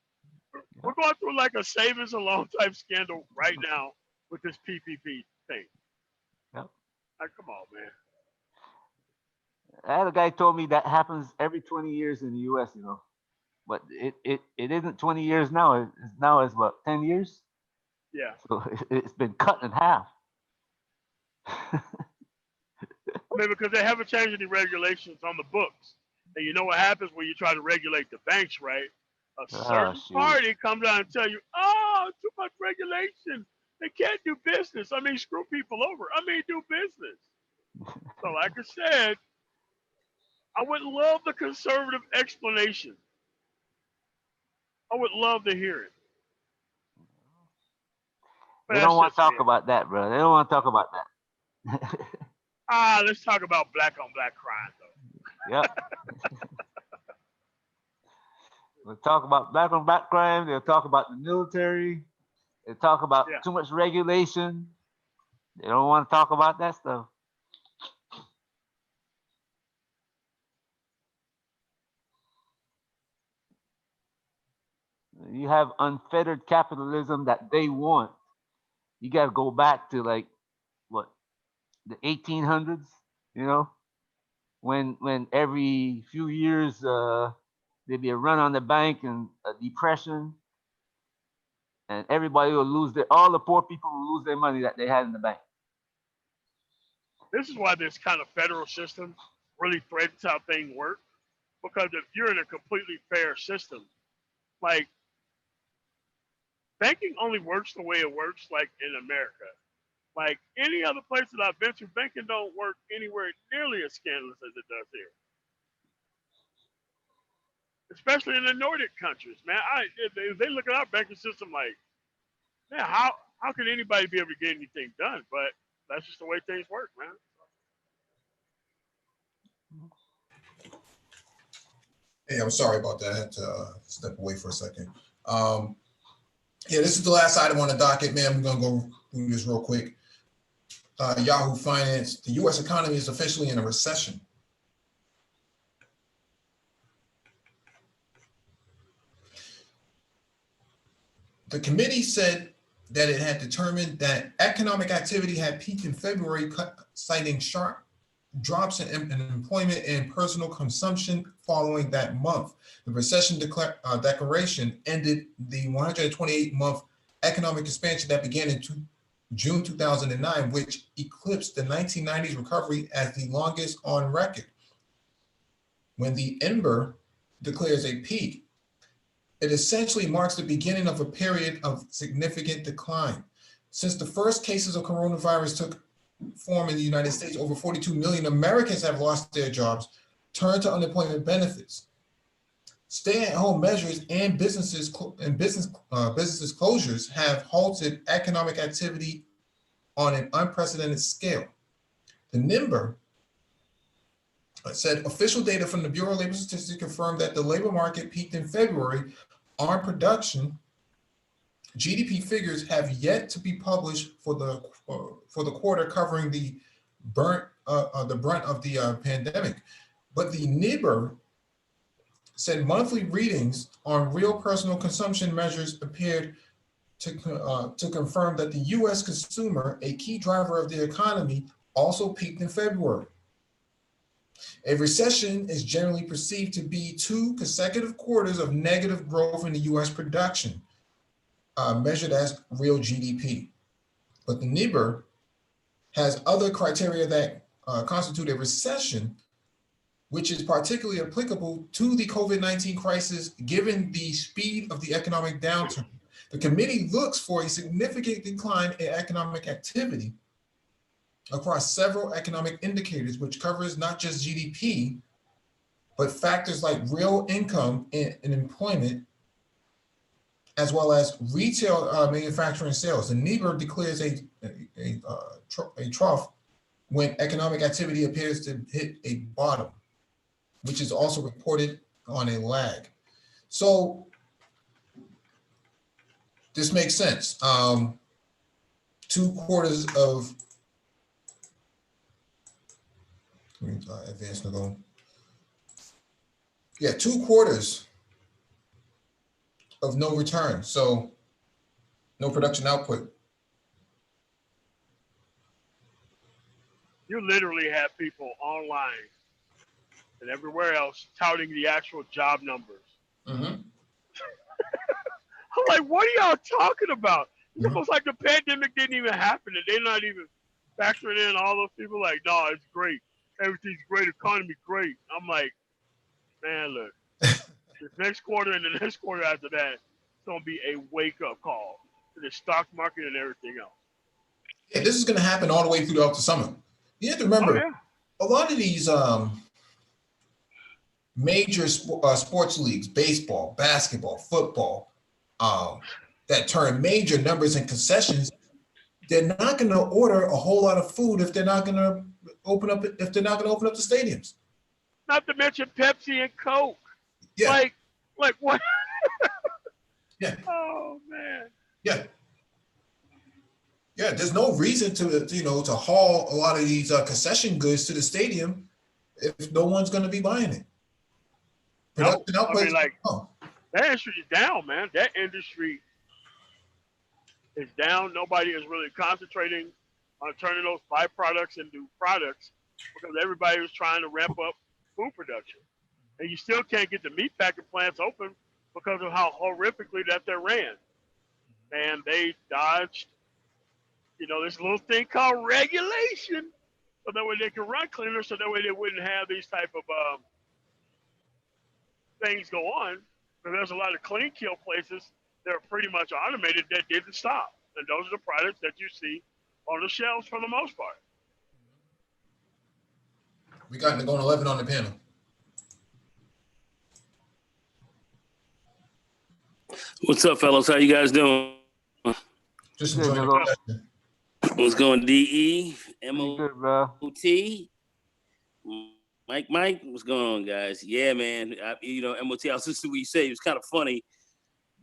We're Yep. going through like a savings and loan type scandal right now with this PPP thing. Yep. Like, come on, man. I had a guy told me that happens every 20 years in the U.S. But it isn't 20 years now. It's what, 10 years. Yeah. So it's been cut in half. I mean, because they haven't changed any regulations on the books. And you know what happens when you try to regulate the banks, right? A Oh certain shoot. party comes out and tell you, oh, too much regulation. They can't do business. I mean, screw people over. I mean, do business. So, like I said, I would love the conservative explanation I would love to hear it. But They that's don't want just to talk me. about that, bro. They don't want to talk about that. Let's talk about black on black crime, though. Yep. We'll talk about black on black crime. They'll talk about the military. They'll talk about Yeah. too much regulation. They don't want to talk about that stuff. You have unfettered capitalism that they want. You got to go back to like what, the 1800s, you know, when every few years there'd be a run on the bank and a depression, and everybody will lose all the poor people will lose their money that they had in the bank. This is why this kind of federal system really threatens how things work. Because if you're in a completely fair system, like banking only works the way it works, like in America. Like any other place that I've been to, banking don't work anywhere nearly as scandalous as it does here. Especially in the Nordic countries, man. If they look at our banking system like, man, how can anybody be able to get anything done? But that's just the way things work, man. Hey, I'm sorry about that. I had to step away for a second. Yeah, this is the last item on the docket, man. We're gonna go through this real quick. Yahoo Finance, the U.S. economy is officially in a recession. The committee said that it had determined that economic activity had peaked in February, citing sharp drops in employment and personal consumption following that month. The recession declaration ended the 128-month economic expansion that began in June 2009, which eclipsed the 1990s recovery as the longest on record. When the ember declares a peak, it essentially marks the beginning of a period of significant decline. Since the first cases of coronavirus took form in the United States, over 42 million Americans have lost their jobs, turned to unemployment benefits. Stay-at-home measures and business closures have halted economic activity on an unprecedented scale. The NIMBR said official data from the Bureau of Labor Statistics confirmed that the labor market peaked in February on production. GDP figures have yet to be published for the quarter covering the brunt of the pandemic, but the NIBR said monthly readings on real personal consumption measures appeared to confirm that the U.S. consumer, a key driver of the economy, also peaked in February. A recession is generally perceived to be 2 consecutive quarters of negative growth in the U.S. production, measured as real GDP. But the NIBR has other criteria that constitute a recession, which is particularly applicable to the COVID-19 crisis, given the speed of the economic downturn. The committee looks for a significant decline in economic activity across several economic indicators, which covers not just GDP, but factors like real income and employment, as well as retail manufacturing sales. The NIBR declares a trough when economic activity appears to hit a bottom, which is also reported on a lag. So this makes sense. 2 quarters of, advance go. Yeah, 2 quarters of no return. So no production output. You literally have people online and everywhere else touting the actual job numbers. Mm-hmm. I'm like, what are y'all talking about? It's Mm-hmm. almost like the pandemic didn't even happen and they're not even factoring in all those people like, no, it's great. Everything's great, economy great. I'm like, man, look, this next quarter and the next quarter after that, it's going to be a wake-up call to the stock market and everything else. Yeah, this is going to happen all the way throughout the summer. You have to remember, Oh, yeah. a lot of these major sports leagues, baseball, basketball, football, that turn major numbers in concessions, they're not going to order a whole lot of food if they're not going to open up the stadiums. Not to mention Pepsi and Coke. Yeah. Like what? Yeah. Oh man. Yeah. Yeah. There's no reason to haul a lot of these concession goods to the stadium if no one's going to be buying it. Production output. I mean, like, that industry is down, man. That industry is down. Nobody is really concentrating on turning those byproducts into products because everybody was trying to ramp up food production. And you still can't get the meat packing plants open because of how horrifically that they're ran. And they dodged, this little thing called regulation, so that way they can run cleaner, so that way they wouldn't have these type of things go on. But there's a lot of clean kill places that are pretty much automated that didn't stop. And those are the products that you see on the shelves for the most part. We got the going 11 on the panel. What's up, fellas? How you guys doing? Just enjoying the session. What's going? DE, MOT, Mike. What's going on, guys? Yeah, man. MOT. I was listening to what you say. It was kind of funny,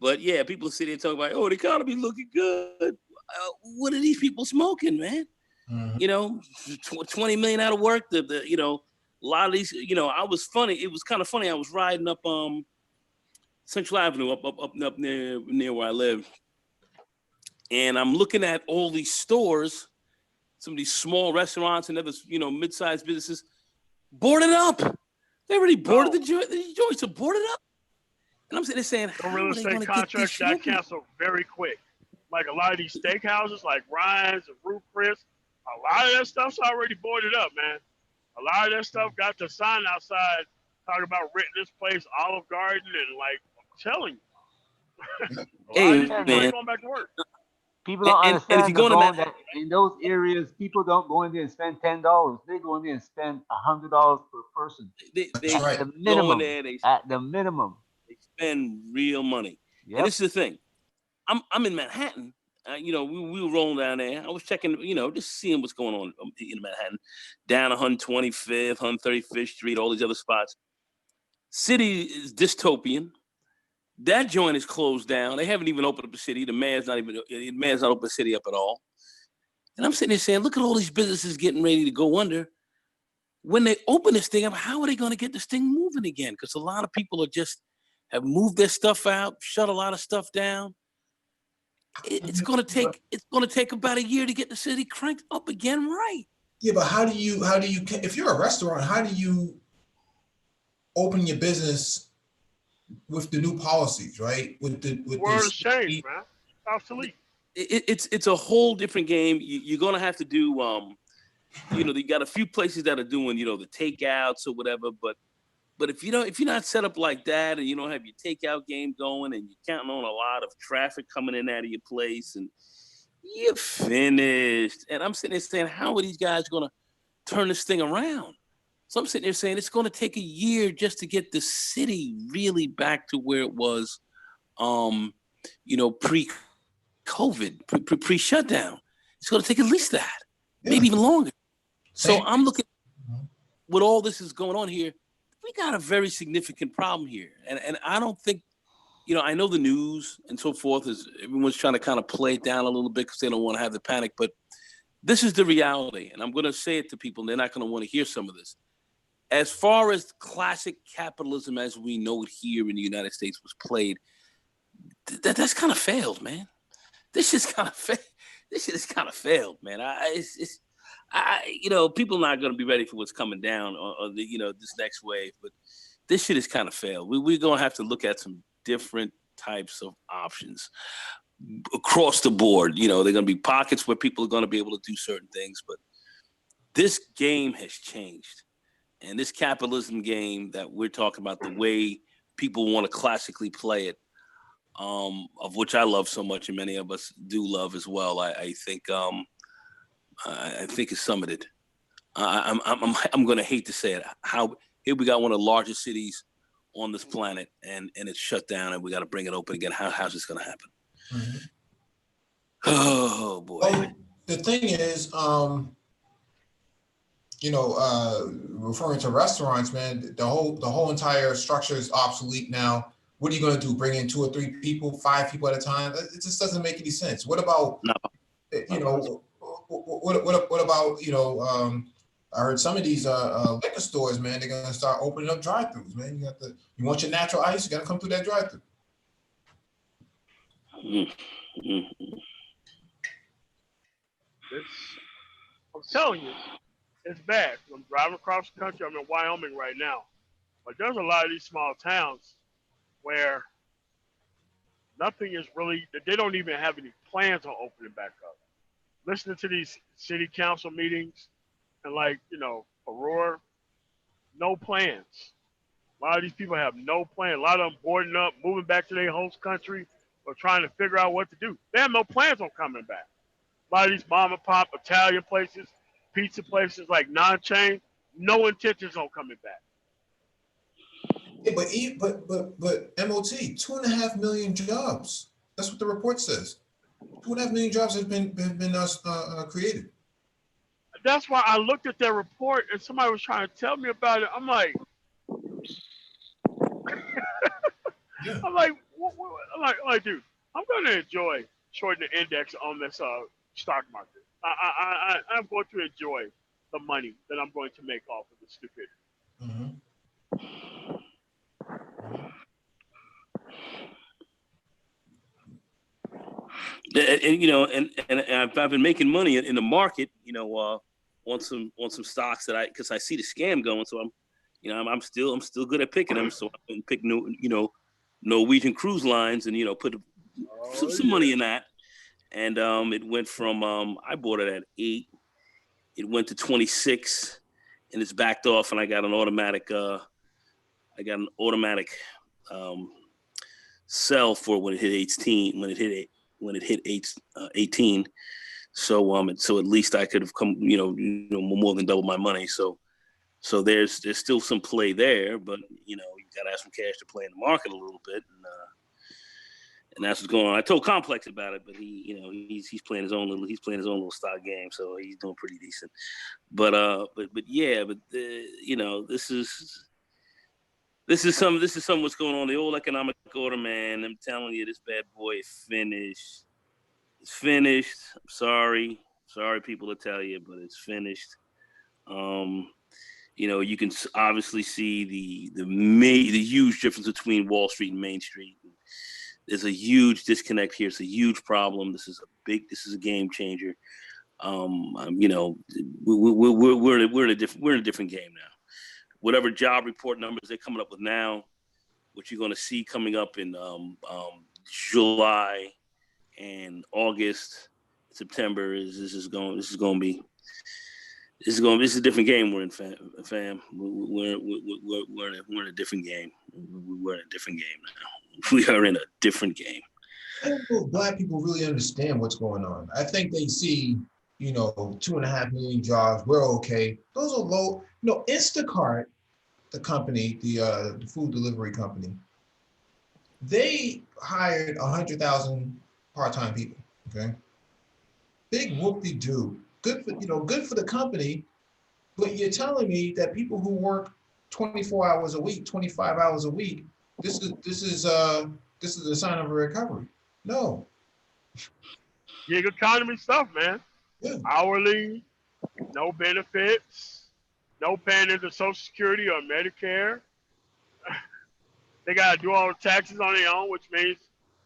but yeah, people sit there talking about, the economy looking good. What are these people smoking, man? Mm-hmm. 20 million out of work. A lot of these. I was funny. It was kind of funny. I was riding up Central Avenue up near where I live. And I'm looking at all these stores, some of these small restaurants and other, mid-sized businesses boarded up. They already boarded the joints are boarded up. And I'm sitting there saying, the real estate contracts got canceled very quick. Like a lot of these steakhouses like Ryan's and Ruth Chris, a lot of that stuff's already boarded up, man. A lot of that stuff got the sign outside talking about renting this place, Olive Garden, and I'm telling you. Hey, man. Going back to work. People don't understand if you go that in those areas, people don't go in there and spend $10. They go in there and spend $100 per person. Right. The minimum. At the minimum, they spend real money. Yep. And this is the thing. I'm in Manhattan. We were rolling down there. I was checking, just seeing what's going on in Manhattan, down 125th, 135th Street, all these other spots. City is dystopian. That joint is closed down. They haven't even opened up the city. The mayor's not opened the city up at all. And I'm sitting there saying, look at all these businesses getting ready to go under. When they open this thing up, how are they going to get this thing moving again? Because a lot of people have moved their stuff out, shut a lot of stuff down. It's going to take about a year to get the city cranked up again, right? Yeah, but how do you if you're a restaurant, how do you open your business with the new policies, right? With world change, man. Obsolete. It's a whole different game. You're gonna have to do they got a few places that are doing the takeouts or whatever, but if you're not set up like that and you don't have your takeout game going and you're counting on a lot of traffic coming in out of your place and you're finished. And I'm sitting there saying, how are these guys gonna turn this thing around? So I'm sitting there saying it's going to take a year just to get the city really back to where it was, pre-COVID, pre-shutdown. It's going to take at least that, maybe even longer. So I'm looking, with all this is going on here, we got a very significant problem here. And I don't think, I know the news and so forth is everyone's trying to kind of play it down a little bit because they don't want to have the panic. But this is the reality. And I'm going to say it to people, and they're not going to want to hear some of this. As far as classic capitalism as we know it here in the United States was played, that's kind of failed, man. This shit has kind of failed, man. People are not going to be ready for what's coming down or this next wave, but this shit has kind of failed. We're going to have to look at some different types of options across the board. There are going to be pockets where people are going to be able to do certain things, but this game has changed. And this capitalism game that we're talking about, the way people want to classically play it, of which I love so much, and many of us do love as well. I think it's summited. I'm going to hate to say it. How here we got one of the largest cities on this planet, and it's shut down, and we got to bring it open again. How's this going to happen? Mm-hmm. Oh boy. Well, the thing is, referring to restaurants, man, the whole entire structure is obsolete now. What are you going to do? Bring in 2 or 3 people, 5 people at a time? It just doesn't make any sense. What about, No. What about, I heard some of these liquor stores, man, they're going to start opening up drive-throughs, man. You want your natural ice, you got to come through that drive-through. Mm-hmm. I'm telling you, it's bad. I'm driving across the country. I'm in Wyoming right now. But there's a lot of these small towns where nothing is really, they don't even have any plans on opening back up. Listening to these city council meetings and Aurora, no plans. A lot of these people have no plan. A lot of them boarding up, moving back to their host country, or trying to figure out what to do. They have no plans on coming back. A lot of these mom and pop Italian places, pizza places like non-chain, no intentions on coming back. Yeah, but MOT, 2.5 million jobs. That's what the report says. 2.5 million jobs have been created. That's why I looked at that report and somebody was trying to tell me about it. I'm like, Yeah. I'm like, dude, I'm going to enjoy shorting the index on this stock market. I'm going to enjoy the money that I'm going to make off of the stupidity. Mm-hmm. And I've been making money in the market, on some stocks because I see the scam going. So I'm still good at picking them. So I can pick Norwegian Cruise Lines and put some money in that. And it went from I bought it at 8, it went to 26, and it's backed off, and I got an automatic sell for when it hit 18, when it hit 18. So at least I could have come, more than double my money. So there's still some play there, but you got to have some cash to play in the market a little bit, and that's what's going on. I told Complex about it, but he's playing his own little stock game, so he's doing pretty decent. But this is some what's going on. The old economic order, man. I'm telling you, this bad boy is finished. It's finished. I'm sorry, people to tell you, but it's finished. You can obviously see the huge difference between Wall Street and Main Street. There's a huge disconnect here. It's a huge problem. This is a game changer. We're in a different game now. Whatever job report numbers they're coming up with now, what you're going to see coming up in July and August, September is a different game we're in, fam. We're in a different game. We're in a different game now. We are in a different game. I don't know if Black people really understand what's going on. I think they see, 2.5 million jobs. We're okay. Those are low. Instacart, the company, the food delivery company, they hired 100,000 part-time people. Okay, big whoop-de-doo. Good for the company. But you're telling me that people who work 24 hours a week, 25 hours a week, this is a sign of a recovery. No. Gig economy stuff, man. Yeah. Hourly, no benefits, no paying into Social Security or Medicare. They got to do all the taxes on their own, which means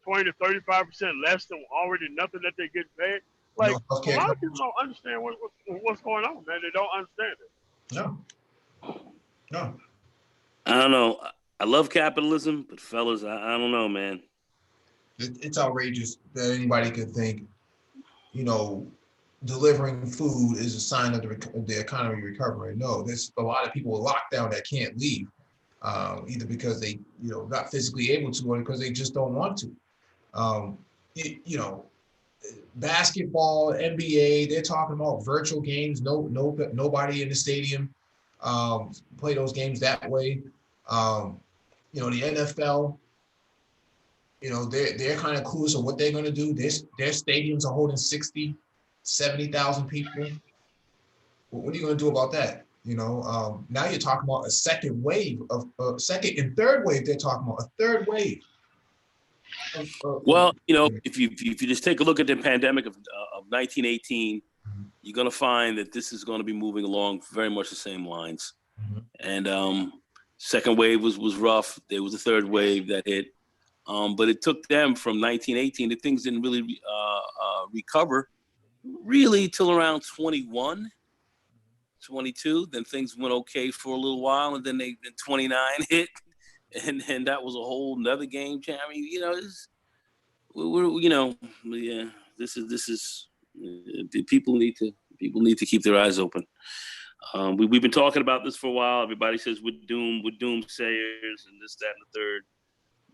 20 to 35% less than already nothing that they get paid. Like, a lot of people don't understand what's going on, man. They don't understand it. No. I don't know. I love capitalism, but fellas, I don't know, man. It's outrageous that anybody could think, delivering food is a sign of the economy recovering. No, there's a lot of people with lockdown that can't leave, either because they, not physically able to, or because they just don't want to. Basketball, NBA, they're talking about virtual games. Nobody in the stadium. play those games that way. You know, the NFL, you know, they're kind of clueless of what they're going to do. Their stadiums are holding 60, 70,000 people. What are you going to do about that? You know, now you're talking about a second wave of second and third wave. They're talking about a third wave. Well, you know, if you just take a look at the pandemic of 1918, you're going to find that this is going to be moving along very much the same lines. And second wave was rough. There was a third wave that hit, but it took them from 1918. The things didn't really recover really till around 21, 22. Then things went okay for a little while, and then 29 hit, and that was a whole nother game. I mean, you know, we're you know, yeah, this is people need to keep their eyes open. We've been talking about this for a while. Everybody says we're doomsayers and this, that, and the third.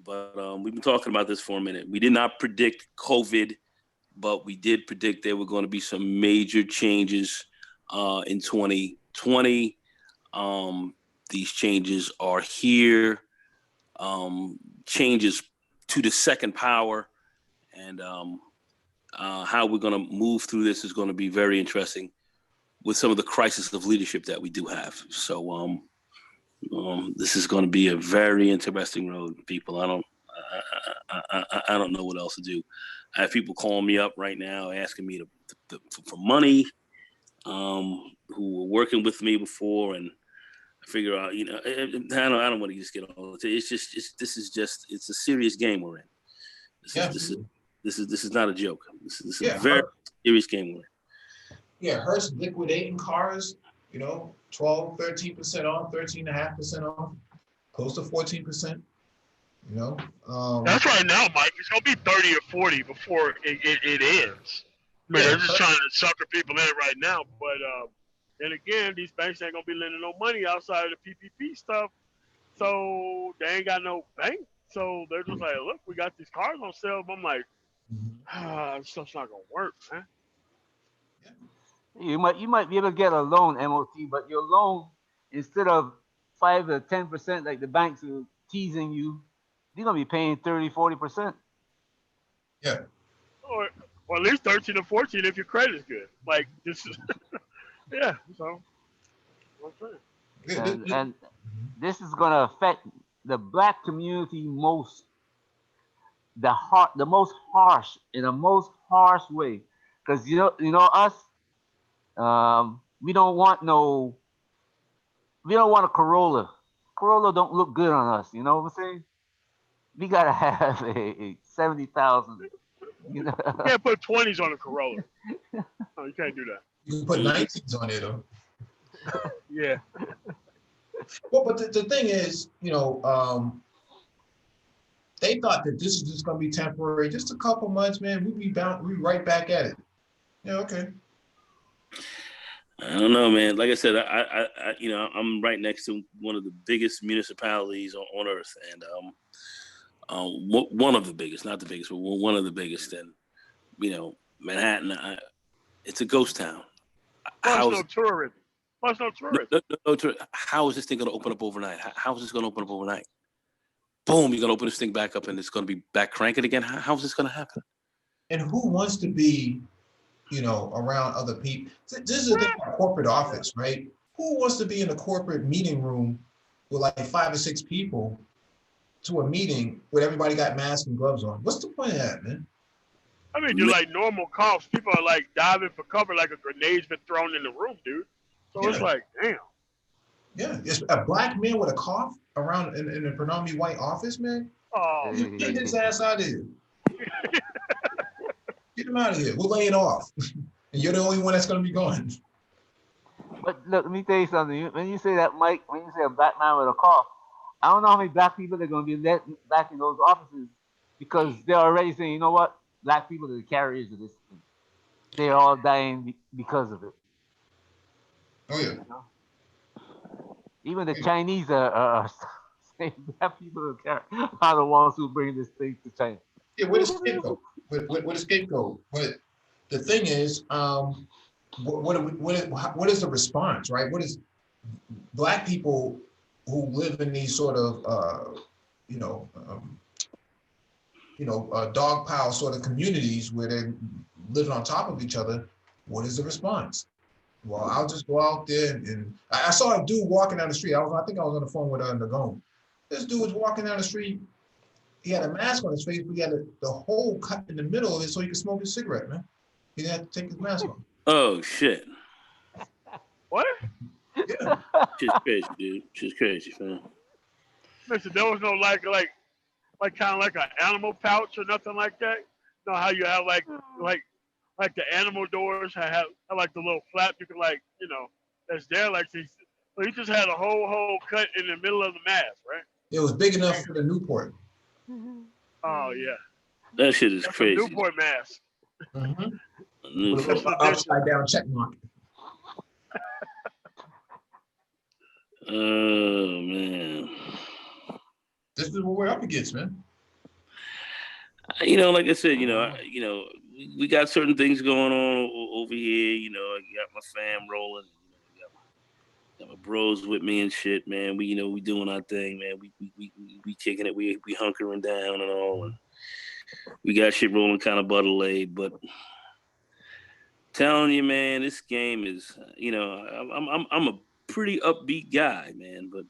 But we've been talking about this for a minute. We did not predict COVID, but we did predict there were going to be some major changes in 2020. These changes are here. Changes to the second power, and how we're going to move through this is going to be very interesting with some of the crisis of leadership that we do have. So this is going to be a very interesting road, people. I don't know what else to do. I have people calling me up right now asking me for money, who were working with me before, and I figure out, you know, I don't want to just get all it. It's it's a serious game we're in. This is not a joke. This is a very serious game we're in. Yeah, Hertz liquidating cars, you know, 12, 13% off, 13.5% off, close to 14%, you know. That's right now, Mike. It's going to be 30 or 40 before it ends. I mean, they're just trying to sucker people in right now. But then again, these banks ain't going to be lending no money outside of the PPP stuff. So they ain't got no bank. So they're just like, look, we got these cars on sale. But I'm like, this stuff's not going to work, man. You might be able to get a loan, MOT, but your loan, instead of 5 to 10% like the banks are teasing you, you're gonna be paying 30, 40%. Yeah. Or at least 13 or 14 if your credit is good. Like this is yeah, so and this is gonna affect the black community the most harsh, in the most harsh way. Because you know us, we don't want a Corolla. Corolla don't look good on us. You know what I'm saying? We gotta have a 70,000. You know? You can't put 20s on a Corolla. No, you can't do that. You can put 19s on it though. Yeah. Well, but the thing is, you know, they thought that this is just gonna be temporary, just a couple months, man. We right back at it. Yeah, okay. I don't know, man. Like I said, I you know, I'm right next to one of the biggest municipalities on earth, and one of the biggest, not the biggest, but one of the biggest. And you know, Manhattan, it's a ghost town. Plus no tourism. No, how is this thing going to open up overnight? How is this going to open up overnight? Boom, you're going to open this thing back up and it's going to be back cranking again. How is this going to happen? And who wants to be, you know, around other people? This is the thing about corporate office, right? Who wants to be in a corporate meeting room with like 5 or 6 people to a meeting where everybody got masks and gloves on? What's the point of that, man? I mean, you're like normal coughs. People are like diving for cover like a grenade's been thrown in the room, dude. So it's like, damn. Yeah, it's a black man with a cough around in a predominantly white office, man. Oh, get his ass out of here. Get him out of here. We're laying off. And you're the only one that's going to be gone. But look, let me tell you something. When you say that, Mike, when you say a black man with a cough, I don't know how many black people are going to be let back in those offices, because they're already saying, you know what? Black people are the carriers of this thing. They're all dying because of it. Oh, yeah. You know? Even the Chinese are saying black people are the ones who bring this thing to China. Yeah, where the scapegoat? Where the scapegoat? But the thing is, what is the response, right? Black people who live in these sort of, dog pile sort of communities where they're living on top of each other, what is the response? Well, I'll just go out there and I saw a dude walking down the street. I think I was on the phone with Nagone. This dude was walking down the street. He had a mask on his face, but he had the hole cut in the middle of it so he could smoke his cigarette, man. He didn't have to take his mask off. Oh shit. What? Yeah. Shit's crazy, dude. Shit's crazy, fam. Listen, there was no like kind of like an animal pouch or nothing like that. You know how you have like the animal doors have like the little flap you can that's there like these. So he just had a whole hole cut in the middle of the mask, right? It was big enough for the Newport. Oh yeah. That shit is That's crazy. a Newport mask. Mm-hmm. With an upside down check mark. Oh man. This is what we're up against, man. Like I said, we got certain things going on over here. I got my fam rolling. Got my bros with me and shit, man. We doing our thing, man. We kicking it. We hunkering down and all, and we got shit rolling kind of butter laid. But telling you, man, this game is, I'm a pretty upbeat guy, man. But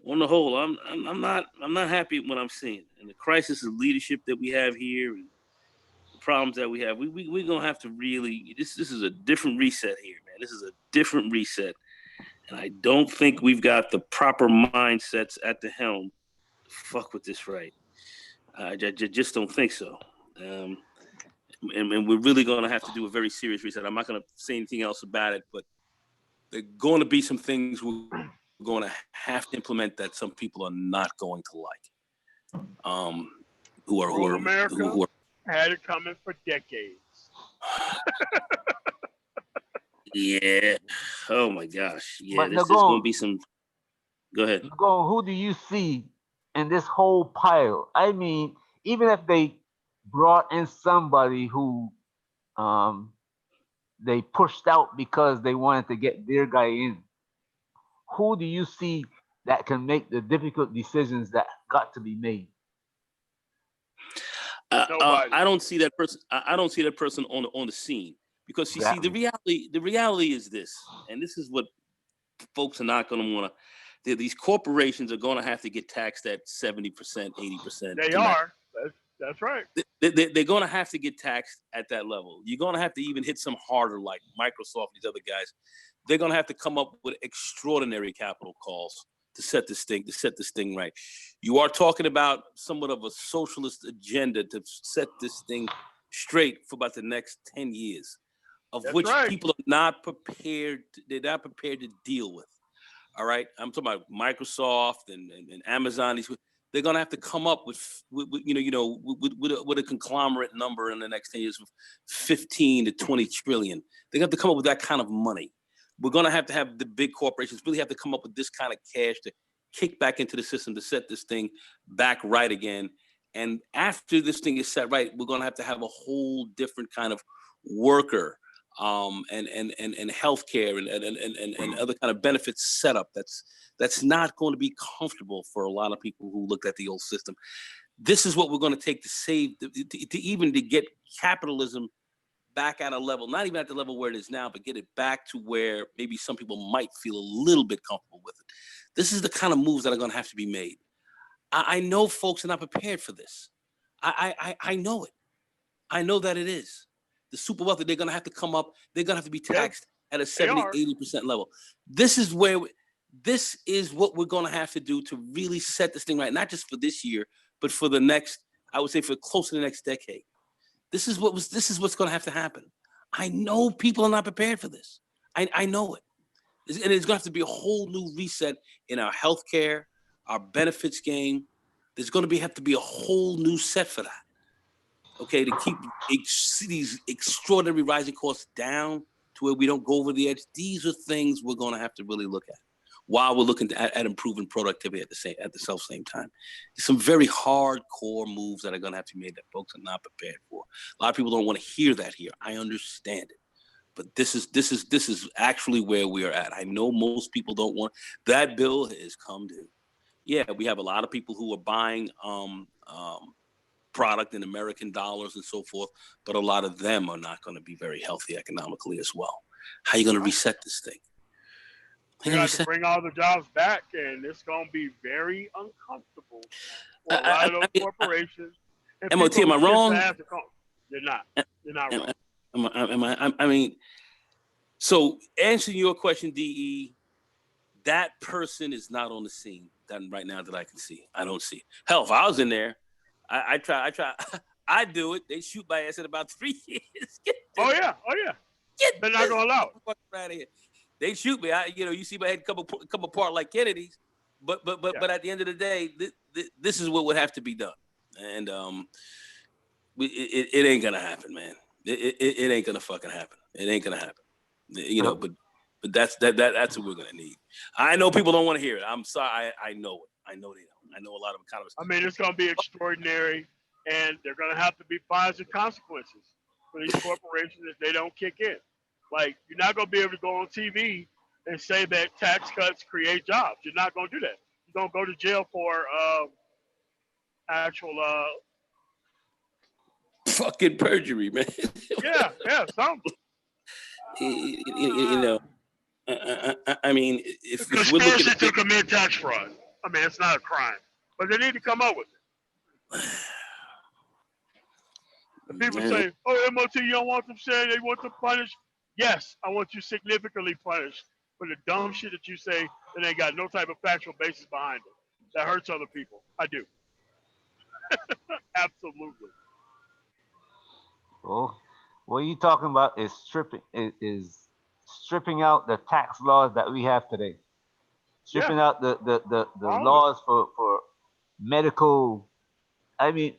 on the whole, I'm not happy with what I'm seeing, and the crisis of leadership that we have here, and the problems that we have. We're gonna have to really. This is a different reset here, man. This is a different reset. And I don't think we've got the proper mindsets at the helm to fuck with this right. I just don't think so. And we're really going to have to do a very serious reset. I'm not going to say anything else about it, but there are going to be some things we're going to have to implement that some people are not going to like. Who are had it coming for decades. Yeah. Oh my gosh. Yeah. But This is going to be some. Go ahead. Who do you see in this whole pile? I mean, even if they brought in somebody who they pushed out because they wanted to get their guy in, who do you see that can make the difficult decisions that got to be made? I don't see that person. I don't see that person on the scene. Because you see, the reality is this, and this is what folks are not going to want to. These corporations are going to have to get taxed at 70%, 80%. They are. That's right. They're going to have to get taxed at that level. You're going to have to even hit some harder, like Microsoft, these other guys. They're going to have to come up with extraordinary capital calls to set this thing right. You are talking about somewhat of a socialist agenda to set this thing straight for about the next 10 years. Of That's which right. people are not prepared. They're not prepared to deal with. All right, I'm talking about Microsoft and Amazon. They're gonna have to come up with a conglomerate number in the next 10 years of 15 to 20 trillion. They're gonna have to come up with that kind of money. We're gonna have to have the big corporations really have to come up with this kind of cash to kick back into the system to set this thing back right again. And after this thing is set right, we're gonna have to have a whole different kind of worker. And healthcare and other kind of benefits setup that's not going to be comfortable for a lot of people who looked at the old system. This is what we're going to take to save to get capitalism back at a level, not even at the level where it is now, but get it back to where maybe some people might feel a little bit comfortable with it. This is the kind of moves that are going to have to be made. I know folks are not prepared for this. I know it. I know that it is. The super wealthy, they're going to have to come up. They're going to have to be taxed at a 70, 80% level. This is what we're going to have to do to really set this thing right, not just for this year, but for the next, I would say for close to the next decade. This is what's going to have to happen. I know people are not prepared for this. I know it. And it's going to have to be a whole new reset in our healthcare, our benefits game. There's going to have to be a whole new set for that. Okay, to keep these extraordinary rising costs down to where we don't go over the edge. These are things we're going to have to really look at while we're looking at improving productivity at the same time. There's some very hardcore moves that are going to have to be made that folks are not prepared for. A lot of people don't want to hear that here. I understand it, But this is actually where we are at. I know most people don't want that bill has come due. Yeah, we have a lot of people who are buying product in American dollars and so forth, but a lot of them are not going to be very healthy economically as well. How are you going to reset this thing? We got to bring all the jobs back, and it's going to be very uncomfortable for a lot of those corporations. And MOT, am I wrong? You're not. You're not wrong. I mean, so answering your question, DE, that person is not on the scene right now that I can see. I don't see. Hell, if I was in there, I try. I do it. They shoot my ass in about 3 years. Oh yeah. They're not gonna allow it. Fuck out of here. They shoot me. You see my head come apart like Kennedy's. But at the end of the day, this is what would have to be done, and it ain't gonna happen, man. It ain't gonna fucking happen. It ain't gonna happen. But that's what we're gonna need. I know people don't want to hear it. I'm sorry. I know it. I know they don't. I know a lot of economists. I mean, it's gonna be extraordinary, and they're gonna have to be fines and consequences for these corporations if they don't kick in. Like, you're not gonna be able to go on TV and say that tax cuts create jobs. You're not gonna do that. You're gonna go to jail for actual fucking perjury, man. yeah, something. I mean, if we're looking to commit tax fraud, I mean, it's not a crime, but they need to come up with it. And people say, "Oh, MOT, you don't want them saying they want to punish." Yes, I want you significantly punished for the dumb shit that you say that ain't got no type of factual basis behind it. That hurts other people. I do. Absolutely. Well, what you're talking about is stripping out the tax laws that we have today. Stripping out the laws for medical. I mean,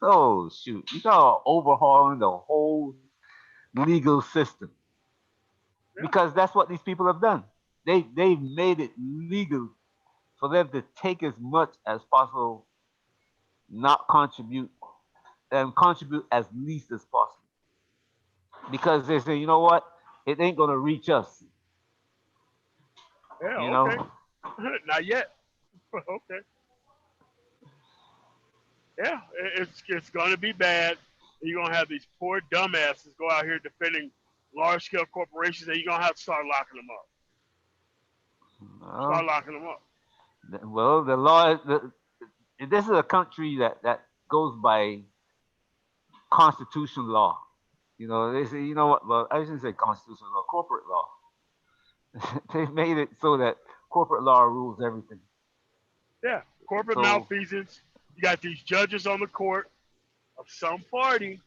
oh shoot, you got overhauling the whole legal system, because that's what these people have done. They've made it legal for them to take as much as possible, not contribute, and contribute as least as possible, because they say, you know what, it ain't gonna reach us. Yeah, you okay. know? Not yet. Okay. Yeah, it's gonna be bad. You're gonna have these poor dumbasses go out here defending large-scale corporations, and you're gonna have to start locking them up. Start locking them up. Well, the law. This is a country that goes by constitutional law. You know, they say, you know what? Well, I shouldn't say constitutional law, corporate law. They made it so that corporate law rules everything. Yeah, corporate malfeasance. You got these judges on the court of some party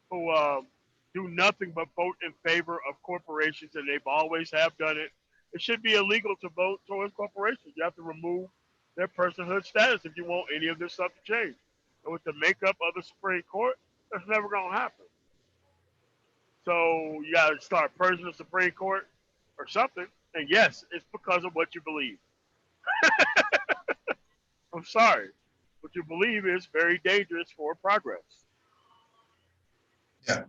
who do nothing but vote in favor of corporations, and they've always have done it. It should be illegal to vote towards corporations. You have to remove their personhood status if you want any of this stuff to change. And with the makeup of the Supreme Court, that's never going to happen. So you got to start purging the Supreme Court or something. And yes, it's because of what you believe. I'm sorry. What you believe is very dangerous for progress. Yeah.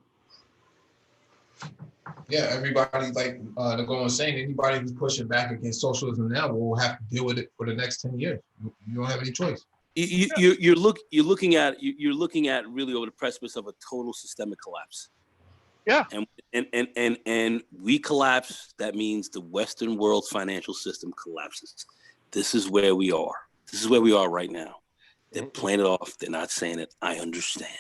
Yeah, everybody, like Nicole was saying, anybody who's pushing back against socialism now will have to deal with it for the next 10 years. You don't have any choice. You're looking at really over the precipice of a total systemic collapse. Yeah. And we collapse. That means the Western world's financial system collapses. This is where we are. This is where we are right now. They're playing it off. They're not saying it. I understand.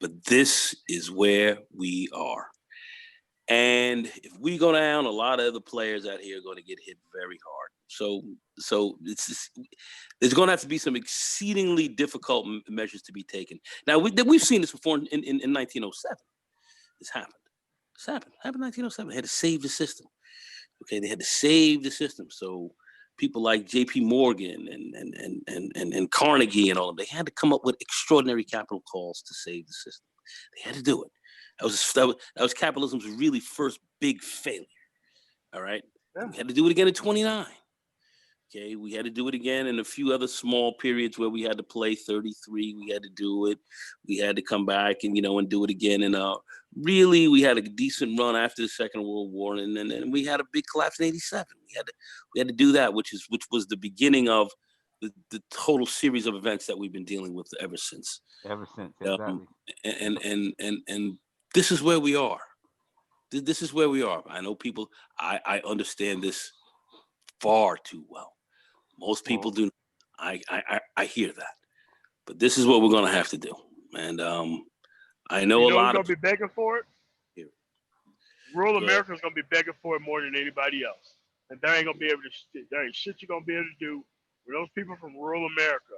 But this is where we are. And if we go down, a lot of other players out here are going to get hit very hard. So there's going to have to be some exceedingly difficult measures to be taken. Now, we've seen this before in 1907. This happened. This happened in 1907. They had to save the system. Okay, they had to save the system. So people like J.P. Morgan and Carnegie and all of them, they had to come up with extraordinary capital calls to save the system. They had to do it. That was capitalism's really first big failure. All right, we had to do it again in 29. Okay, we had to do it again in a few other small periods where we had to play 33. We had to do it. We had to come back and and do it again. And really, we had a decent run after the Second World War, and then we had a big collapse in '87. We had to do that, which was the beginning of the total series of events that we've been dealing with ever since. Exactly. And this is where we are. This is where we are. I know people. I understand this far too well. Most people do. I hear that, but this is what we're gonna have to do. And I know a lot who's of gonna be begging for it. Here. Rural America's gonna be begging for it more than anybody else, and they ain't gonna be able to. There ain't shit you're gonna be able to do. When those people from rural America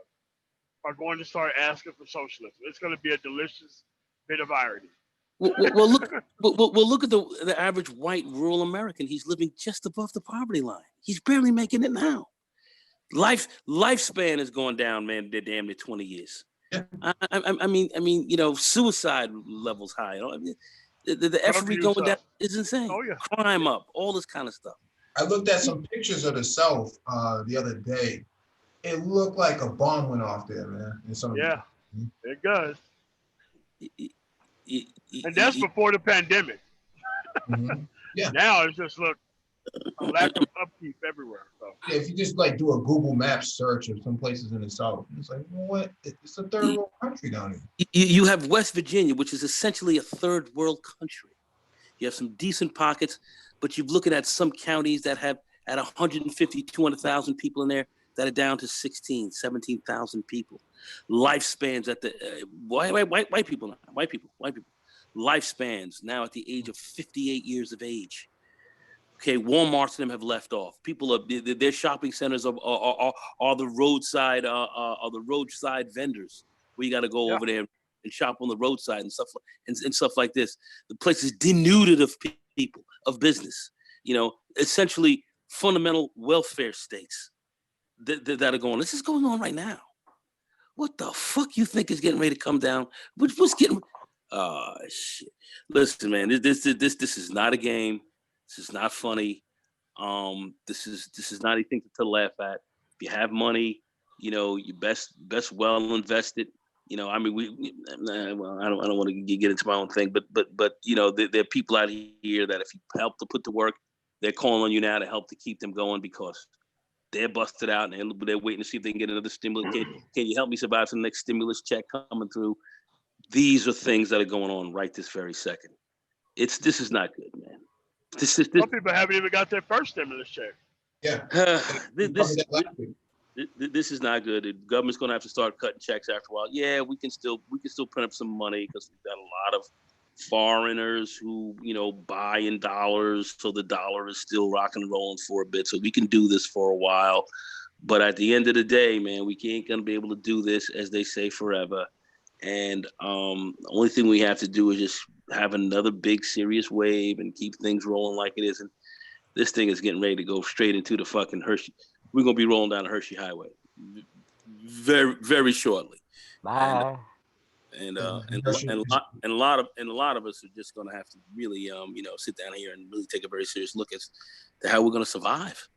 are going to start asking for socialism, it's gonna be a delicious bit of irony. Well, look. Well, look at the average white rural American. He's living just above the poverty line. He's barely making it now. Lifespan is going down, man. They're damn near 20 years. Yeah. I mean, suicide levels high. I mean, the effery going down is insane. Oh, yeah. Crime up, all this kind of stuff. I looked at some pictures of the South the other day. It looked like a bomb went off there, man. Yeah, it does. And that's before the pandemic. Mm-hmm. Yeah. Now it's just a lack of upkeep everywhere. So. Yeah, if you just like do a Google Maps search of some places in the South, it's like, what? It's a third world country down here. You have West Virginia, which is essentially a third world country. You have some decent pockets, but you're looking at some counties that have at 150, 200,000 people in there that are down to 16, 17,000 people. Lifespans at the white people, lifespans now at the age of 58 years of age. Okay, Walmart's and them have left off. People are their shopping centers are the roadside vendors where you got to go over there and shop on the roadside and stuff like this. The place is denuded of people, of business. Essentially fundamental welfare states that are going. This is going on right now. What the fuck you think is getting ready to come down? What's getting? Oh shit! Listen, man, this is not a game. This is not funny. This is not anything to laugh at. If you have money, you best well invested. I mean, I don't want to get into my own thing, but there are people out here that if you help to put to work, they're calling on you now to help to keep them going because they're busted out and they're waiting to see if they can get another stimulus. Can you help me survive the next stimulus check coming through? These are things that are going on right this very second. This is not good, man. Some people haven't even got their first stimulus check. Yeah. This is not good. The government's going to have to start cutting checks after a while. Yeah, we can still print up some money because we've got a lot of foreigners who buy in dollars, so the dollar is still rocking and rolling for a bit. So we can do this for a while, but at the end of the day, man, we ain't gonna be able to do this, as they say, forever. And the only thing we have to do is just have another big serious wave and keep things rolling like it is. And this thing is getting ready to go straight into the fucking Hershey. We're gonna be rolling down the Hershey Highway very, very shortly. Bye. And a lot of us are just gonna have to really sit down here and really take a very serious look as to how we're gonna survive.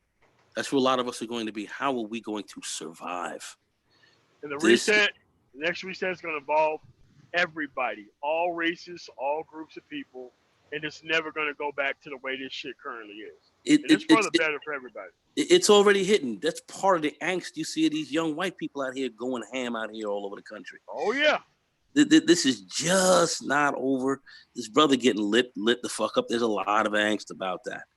That's where a lot of us are going to be. How are we going to survive? And the next reset is gonna involve everybody, all races, all groups of people, and it's never gonna go back to the way this shit currently is. It's for the better for everybody. It's already hitting. That's part of the angst you see of these young white people out here going ham out here all over the country. Oh yeah. This is just not over. This brother getting lit the fuck up. There's a lot of angst about that.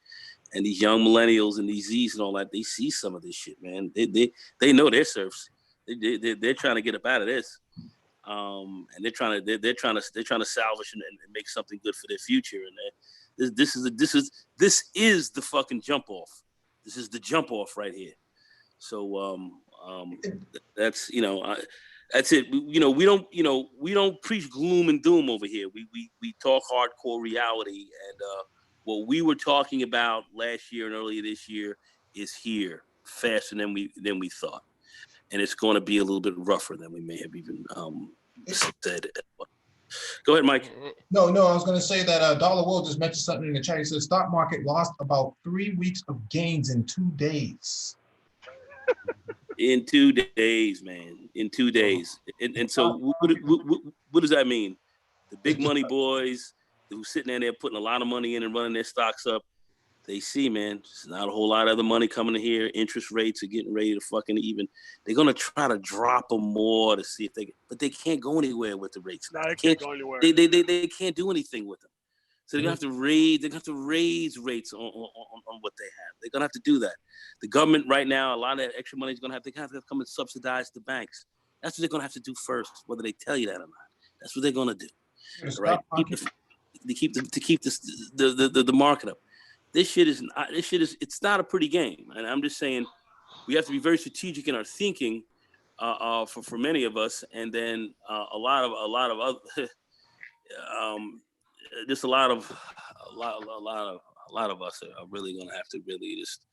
And these young millennials and these Z's and all that, they see some of this shit, man. They know their serfs. They're trying to get up out of this. And they're trying to salvage and make something good for their future. And this is the fucking jump off. This is the jump off right here. So that's that's it. We don't preach gloom and doom over here. We talk hardcore reality, and what we were talking about last year and earlier this year is here faster than we thought, and it's going to be a little bit rougher than we may have even said. Go ahead, Mike. No, I was going to say that Dollar Will just mentioned something in the chat. He said stock market lost about 3 weeks of gains in 2 days. In 2 days, man. In 2 days. And so what does that mean? The big money boys who's sitting there putting a lot of money in and running their stocks up, they see, man, there's not a whole lot of other money coming in here. Interest rates are getting ready to fucking even. They're gonna try to drop them more to see if but they can't go anywhere with the rates. No, they can't go anywhere. They can't do anything with them. So they're gonna have to raise. They're gonna have to raise rates on what they have. They're gonna have to do that. The government right now, a lot of that extra money is gonna have to come and subsidize the banks. That's what they're gonna have to do first, whether they tell you that or not. That's what they're gonna do. Right? To keep the market up. This shit is it's not a pretty game. And I'm just saying we have to be very strategic in our thinking for many of us, and then a lot of other just a lot of us are really gonna have to really just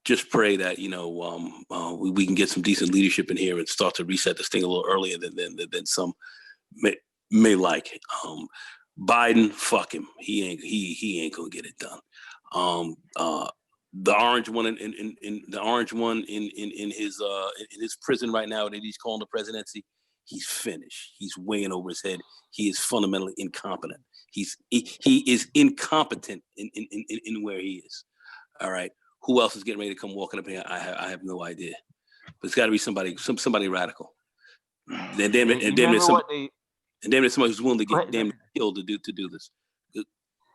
just pray that we can get some decent leadership in here and start to reset this thing a little earlier than some may like. Biden, fuck him. He ain't gonna get it done. The orange one in his prison right now that he's calling the presidency, he's finished. He's weighing over his head. He is fundamentally incompetent. He is incompetent in where he is. All right. Who else is getting ready to come walking up here? I have no idea. But it's got to be somebody radical. And damn it, somebody who's willing to get damn killed to do this.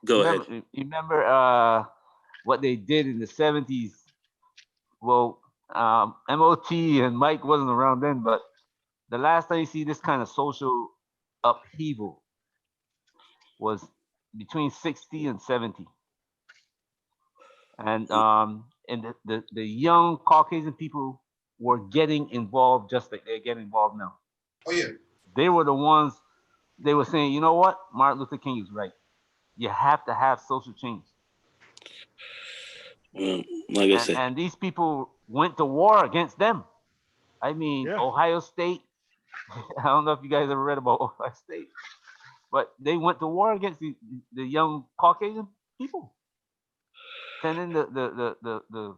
Go ahead. You remember what they did in the 70s? Well, MOT and Mike wasn't around then, but the last time you see this kind of social upheaval was between 60 and 70. And the young Caucasian people were getting involved just like they're getting involved now. Oh, yeah. They were the ones, they were saying, you know what? Martin Luther King is right. You have to have social change. Like I said. And these people went to war against them. I mean, yeah. Ohio State, I don't know if you guys ever read about Ohio State, but they went to war against the young Caucasian people. Sending the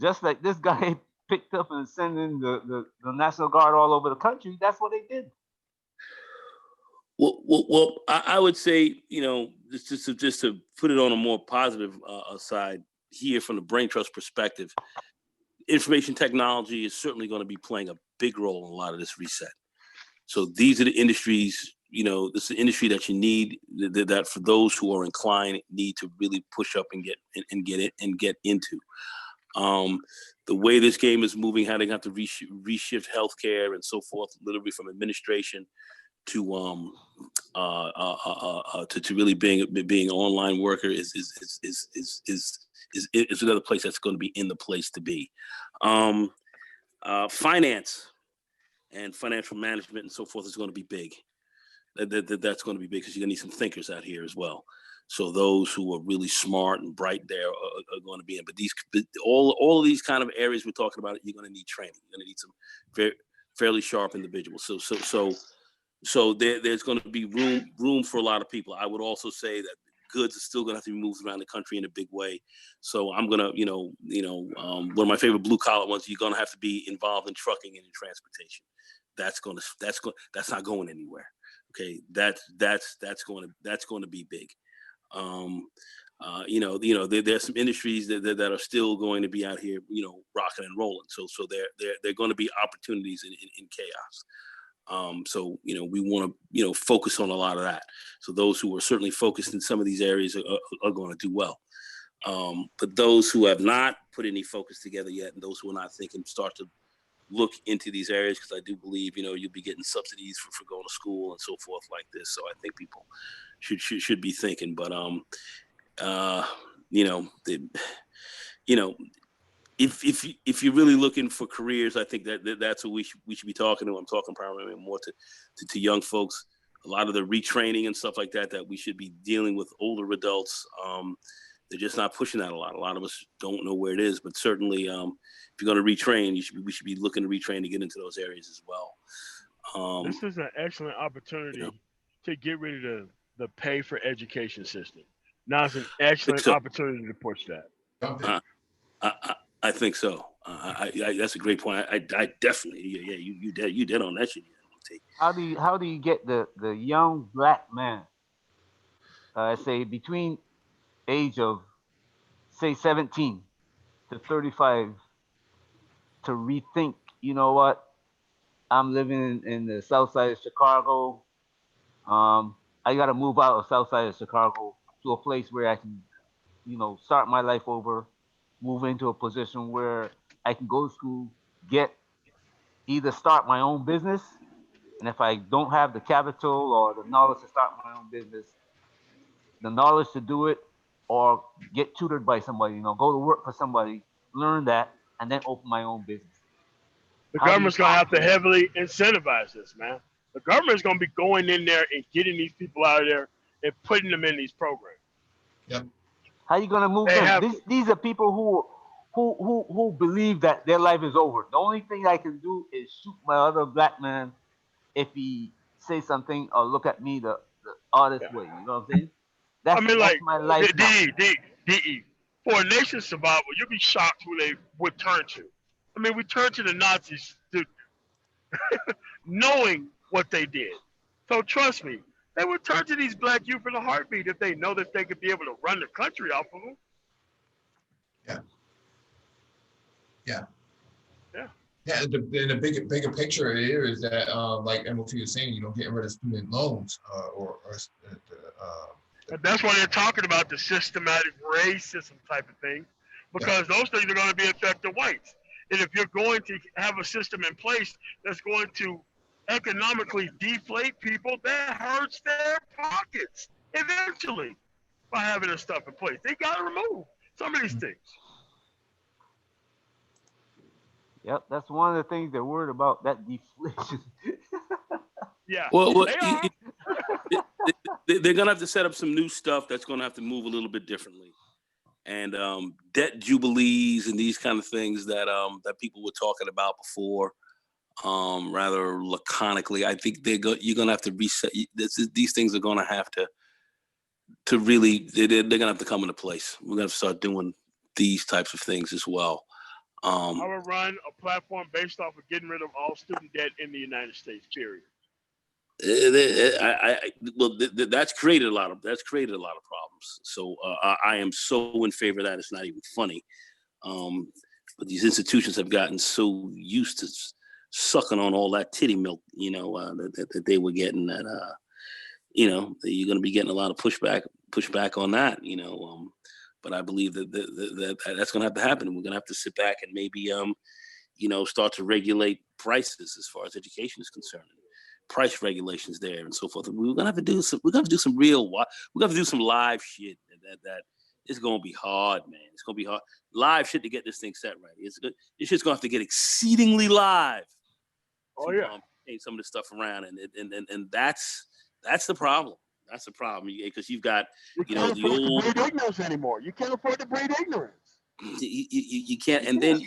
just like this guy picked up and sending the National Guard all over the country. That's what they did. Well, I would say, just to put it on a more positive side here from the Brain Trust perspective, information technology is certainly going to be playing a big role in a lot of this reset. So these are the industries, this is the industry that you need, that for those who are inclined need to really push up and get into. The way this game is moving, how they have to reshift healthcare and so forth, literally from administration to really being an online worker is another place that's going to be in the place to be. Finance and financial management and so forth is going to be big. That's going to be big because you're going to need some thinkers out here as well. So those who are really smart and bright there are going to be in. But all of these kind of areas we're talking about, you're going to need training. You're going to need some fairly sharp individuals. So there's going to be room for a lot of people. I would also say that goods are still going to have to be moved around the country in a big way. So I'm going to, one of my favorite blue collar ones, you're going to have to be involved in trucking and in transportation. That's not going anywhere. Okay, that's going to be big. There's some industries that are still going to be out here, rocking and rolling. So they're going to be opportunities in chaos. So we want to focus on a lot of that. So those who are certainly focused in some of these areas are going to do well. But those who have not put any focus together yet, and those who are not thinking, start to look into these areas, because I do believe you'll be getting subsidies for going to school and so forth like this. So I think people should be thinking. But if you're really looking for careers, I think that's what we should be talking to. I'm talking primarily more to young folks. A lot of the retraining and stuff like that we should be dealing with older adults. They're just not pushing that a lot. A lot of us don't know where it is, but certainly if you're going to retrain, we should be looking to retrain to get into those areas as well. This is an excellent opportunity to get rid of the pay for education system. Now it's an excellent opportunity to push that. I think so. That's a great point. I definitely, yeah, you did on that shit. How do you get the young black man, say between age of say 17 to 35 to rethink? You know what? I'm living in the south side of Chicago. I got to move out of south side of Chicago to a place where I can, start my life over, move into a position where I can go to school, get either start my own business, and if I don't have the capital or the knowledge to start my own business, the knowledge to do it, or get tutored by somebody, go to work for somebody, learn that, and then open my own business. The How do you government's going to have to calculate? heavily incentivize this, man. The government's going to be going in there and getting these people out of there and putting them in these programs. Yep. How you gonna move They them? have These are people who believe that their life is over. The only thing I can do is shoot my other black man if he say something or look at me the oddest yeah. way. You know what I'm saying? I mean, That's like, my life now. DE. For a nation's survival, you'd be shocked who they would turn to. I mean, we turn to the Nazis knowing what they did. So trust me, they would turn to these black youth in a heartbeat if they know that they could be able to run the country off of them. Yeah. Yeah. Yeah. Yeah, and the bigger picture here is that, like MOT was saying, getting rid of student loans, And that's why they're talking about the systematic racism type of thing, because those things are going to be affecting whites. And if you're going to have a system in place that's going to economically deflate people, that hurts their pockets eventually by having this stuff in place. They got to remove some of these things. Yep, that's one of the things they're worried about, that deflation. Yeah, Well, they are. they're gonna have to set up some new stuff that's gonna have to move a little bit differently, and debt jubilees and these kind of things that that people were talking about before, rather laconically. I think you're gonna have to reset. These things are gonna have to really they're gonna have to come into place. We're gonna have to start doing these types of things as well. I would run a platform based off of getting rid of all student debt in the United States. Period. That's created a lot of problems. So I am so in favor of that. It's not even funny. But these institutions have gotten so used to sucking on all that titty milk, that they were getting. That you're going to be getting a lot of pushback on that. But I believe that's going to have to happen. And we're going to have to sit back and maybe start to regulate prices as far as education is concerned. Price regulations there and so forth. We're gonna have to do some. We're gonna have to do some real. We're gonna have to do some live shit. That it's gonna be hard, man. It's gonna be hard. Live shit to get this thing set right. It's good. This shit's gonna have to get exceedingly live. Oh yeah. Change some of this stuff around, and that's the problem. That's the problem because you've got the old. You can't afford to breed ignorance anymore. You can't afford to breed ignorance. You can't, and then.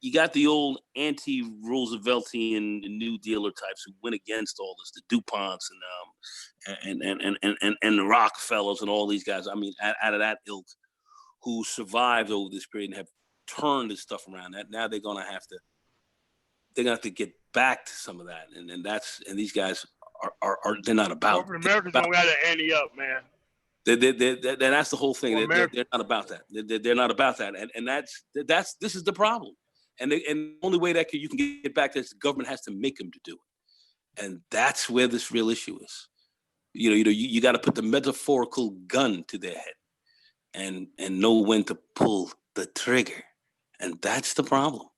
You got the old anti-Rooseveltian New Dealer types who went against all this, the DuPonts and the Rockefellers and all these guys. I mean, out of that ilk, who survived over this period and have turned this stuff around. That now they're gonna have to get back to some of that, and these guys are they're not about. Corporate America's gonna got to ante up, man. That's the whole thing. They're not about that. They're not about that, and this is the problem. And the only way that you can get back to this, the government has to make them to do it, and that's where this real issue is. You got to put the metaphorical gun to their head, and know when to pull the trigger, and that's the problem.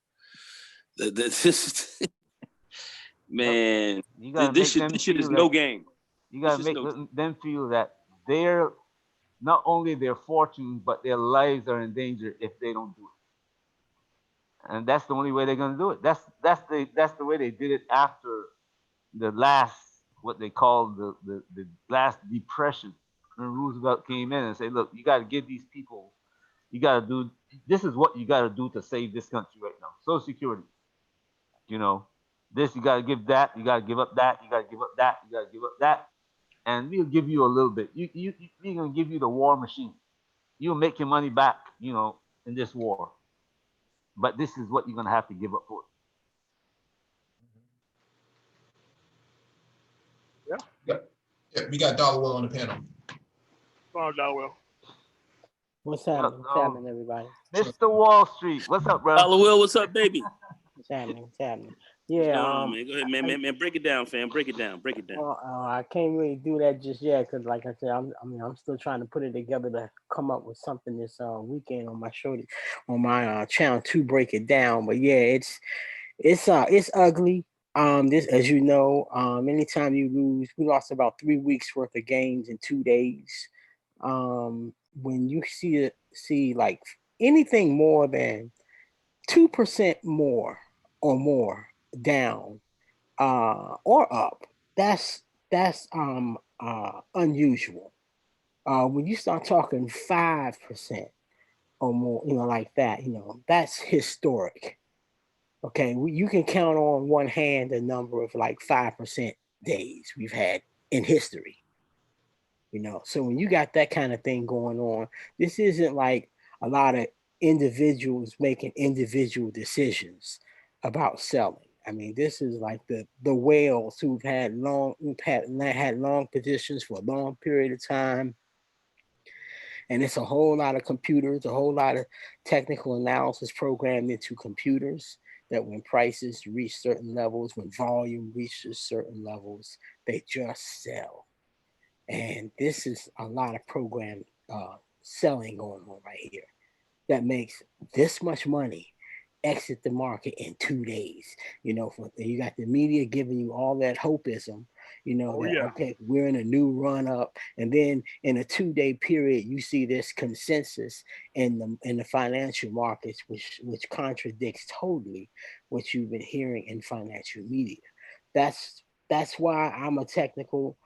Man, this shit is no game. You got to make them feel that they're not only their fortune but their lives are in danger if they don't do it. And that's the only way they're going to do it. That's the way they did it after the last, what they call the last depression, when Roosevelt came in and said, look, you got to give these people, this is what you got to do to save this country right now. Social Security, this, you got to give that, you got to give up that, you got to give up that, you got to give up that, and we'll give you a little bit. We're going to give you the war machine. You'll make your money back, in this war. but this is what you're gonna have to give up for it. Yep. We got Dollar Will on the panel. Oh, no, well. What's happening? What's happening, everybody? Mr. Wall Street, what's up, bro? Dollar Will, what's up, baby? What's happening? What's happening? What's Yeah, going on, man? Go ahead, man. Break it down, fam. Break it down. I can't really do that just yet because, like I said, I'm still trying to put it together to come up with something this weekend on my show, on my channel to break it down. But yeah, it's ugly. This, as you know, anytime you lose, we lost about 3 weeks worth of gains in 2 days. When you see like anything more than 2% more or more down or up, that's unusual. When you start talking 5% or more, like that, that's historic. Okay, you can count on one hand the number of like 5% days we've had in history. So when you got that kind of thing going on, this isn't like a lot of individuals making individual decisions about selling. I mean, this is like the whales who've had long positions for a long period of time. And it's a whole lot of computers, a whole lot of technical analysis programmed into computers that when prices reach certain levels, when volume reaches certain levels, they just sell. And this is a lot of program selling going on right here that makes this much money exit the market in 2 days. You got the media giving you all that hopeism, okay, we're in a new run up, and then in a 2-day period you see this consensus in the financial markets which contradicts totally what you've been hearing in financial media. That's why I'm a technical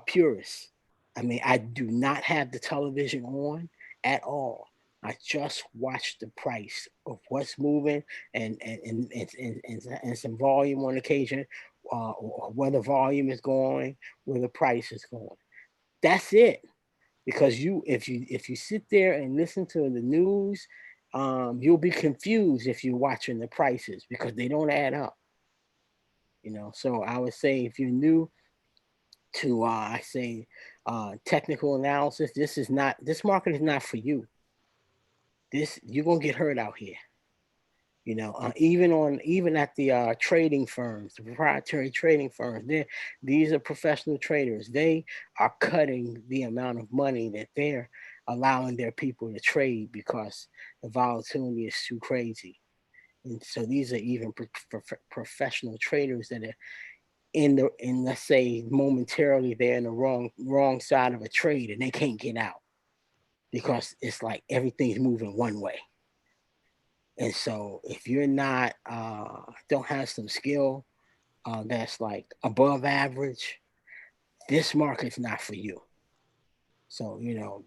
purist. I mean, I do not have the television on at all. I just watch the price of what's moving and some volume on occasion, or where the volume is going, where the price is going. That's it. Because if you sit there and listen to the news, you'll be confused if you're watching the prices because they don't add up. So I would say if you're new to technical analysis, this market is not for you. You're gonna get hurt out here. Even at the trading firms, the proprietary trading firms, these are professional traders. They are cutting the amount of money that they're allowing their people to trade because the volatility is too crazy. And so these are even professional traders that are in let's say momentarily they're in the wrong side of a trade and they can't get out because it's like everything's moving one way. And so if you're not don't have some skill that's like above average, this market's not for you. So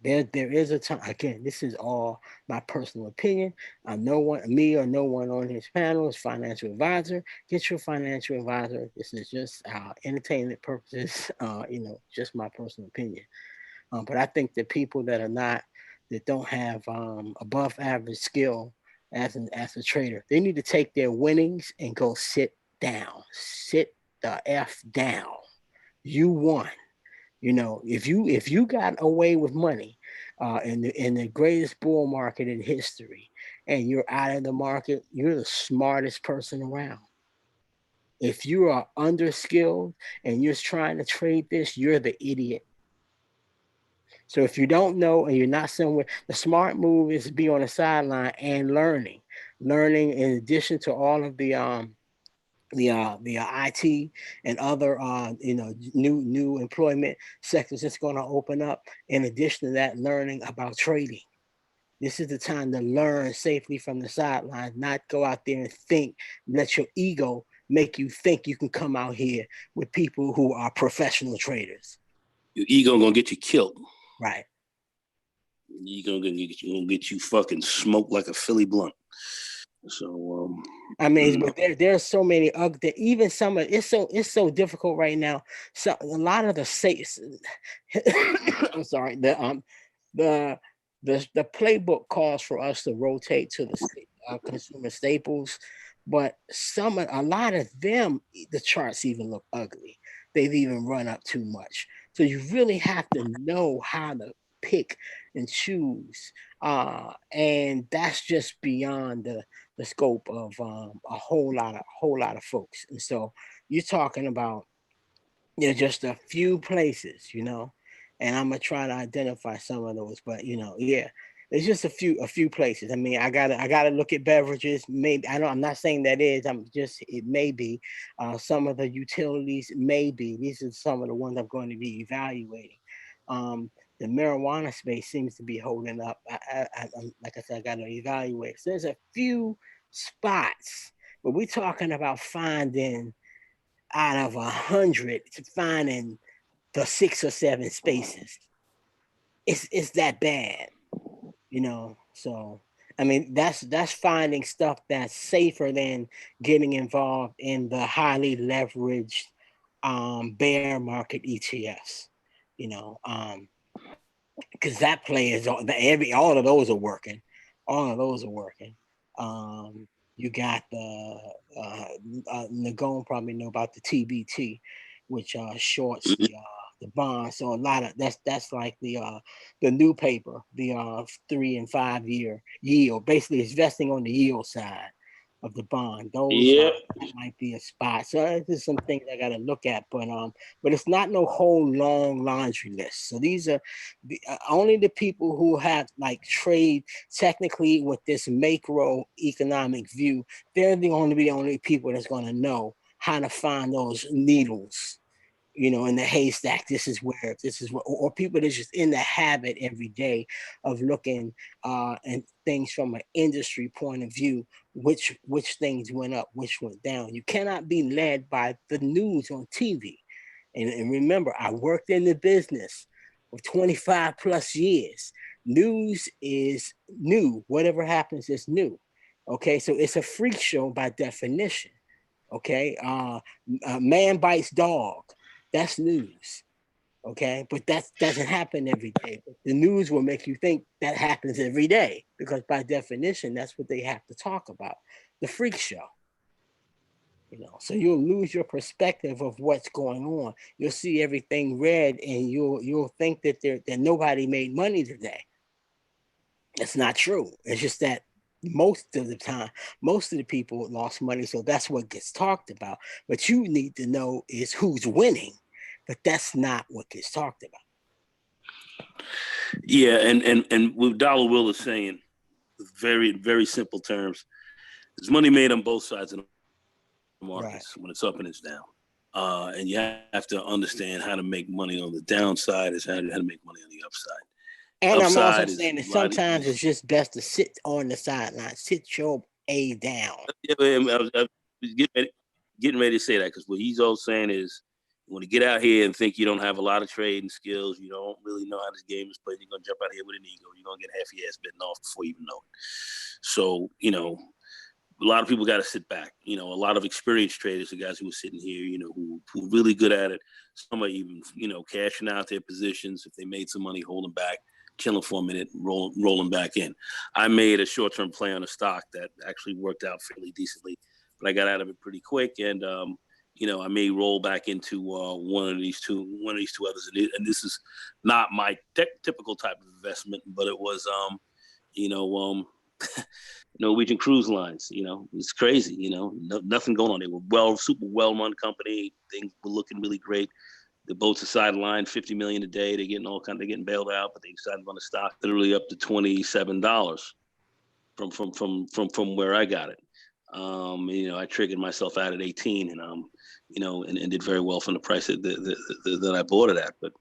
there is a time. Again, this is all my personal opinion. No one on this panel is financial advisor. Get your financial advisor. This is just entertainment purposes. Just my personal opinion. But I think the people that don't have above average skill as a trader, they need to take their winnings and go sit down. Sit the F down. You won. If you got away with money in the greatest bull market in history and you're out of the market, you're the smartest person around. If you are underskilled and you're trying to trade this, you're the idiot. So if you don't know and you're not somewhere, the smart move is to be on the sideline and learning in addition to all of the IT and other new employment sectors that's going to open up. In addition to that, learning about trading. This is the time to learn safely from the sidelines, not go out there and think, let your ego make you think you can come out here with people who are professional traders. Your ego gonna get you killed. Right. Ego gonna get you fucking smoked like a Philly blunt. So I mean, but there's so many even some of it's so difficult right now. So a lot of the I'm sorry, the playbook calls for us to rotate to consumer staples, but a lot of them, the charts even look ugly. They've even run up too much. So you really have to know how to pick and choose, and that's just beyond the scope of a whole lot of folks. And so you're talking about just a few places, and I'm gonna try to identify some of those. But yeah, it's just a few places. I mean, I gotta look at beverages. Maybe I'm not saying that is. It may be some of the utilities. Maybe these are some of the ones I'm going to be evaluating. The marijuana space seems to be holding up. I'm like I said, I gotta evaluate. So there's a few spots, but we're talking about finding out of 100, finding the 6 or 7 spaces. It's that bad, So I mean, that's finding stuff that's safer than getting involved in the highly leveraged bear market ETFs, because that play is all of those are working. All of those are working. You got the Nagone probably know about the TBT, which shorts the bond. So a lot of that's like the new paper, the 3 and 5 year yield. Basically, it's investing on the yield side of the bond. Those might be a spot. So there's some things I got to look at, but it's not no whole long laundry list. So these are only the people who have like trade technically with this macro economic view. They're the only people that's going to know how to find those needles, in the haystack. This is where, or people that's just in the habit every day of looking and things from an industry point of view, which things went up, which went down. You cannot be led by the news on TV. And remember, I worked in the business for 25 plus years. News is new. Whatever happens is new. Okay, so it's a freak show by definition. Okay, man bites dog. That's news, okay? But that doesn't happen every day. The news will make you think that happens every day because by definition, that's what they have to talk about, the freak show. So you'll lose your perspective of what's going on. You'll see everything red and you'll think that nobody made money today. That's not true. It's just that most of the time, most of the people lost money. So that's what gets talked about. But you need to know is who's winning. But that's not what gets talked about. Yeah, and what Dollar Will is saying, very, very simple terms, there's money made on both sides of the markets when it's up and it's down. And you have to understand how to make money on the downside is how to make money on the upside. And I'm also saying that sometimes it's just best to sit on the sideline, sit your A down. I was getting ready to say that because what he's all saying is, you want to get out here and think you don't have a lot of trading skills, you don't really know how this game is played, you're going to jump out here with an ego, you're going to get half your ass bitten off before you even know it. So, a lot of people got to sit back. A lot of experienced traders, the guys who are sitting here, who are really good at it. Some are even, cashing out their positions. If they made some money, holding back, chilling for a minute, rolling back in. I made a short-term play on a stock that actually worked out fairly decently, but I got out of it pretty quick. And, I may roll back into one of these two others. And this is not my typical type of investment, but it was, Norwegian Cruise Lines. It's crazy. Nothing going on. They were super well-run company. Things were looking really great. The boats are sidelined, $50 million a day. They're getting bailed out, but they decided on the stock literally up to $27 from where I got it. I triggered myself out at 18, and and did very well from the price that I bought it at. But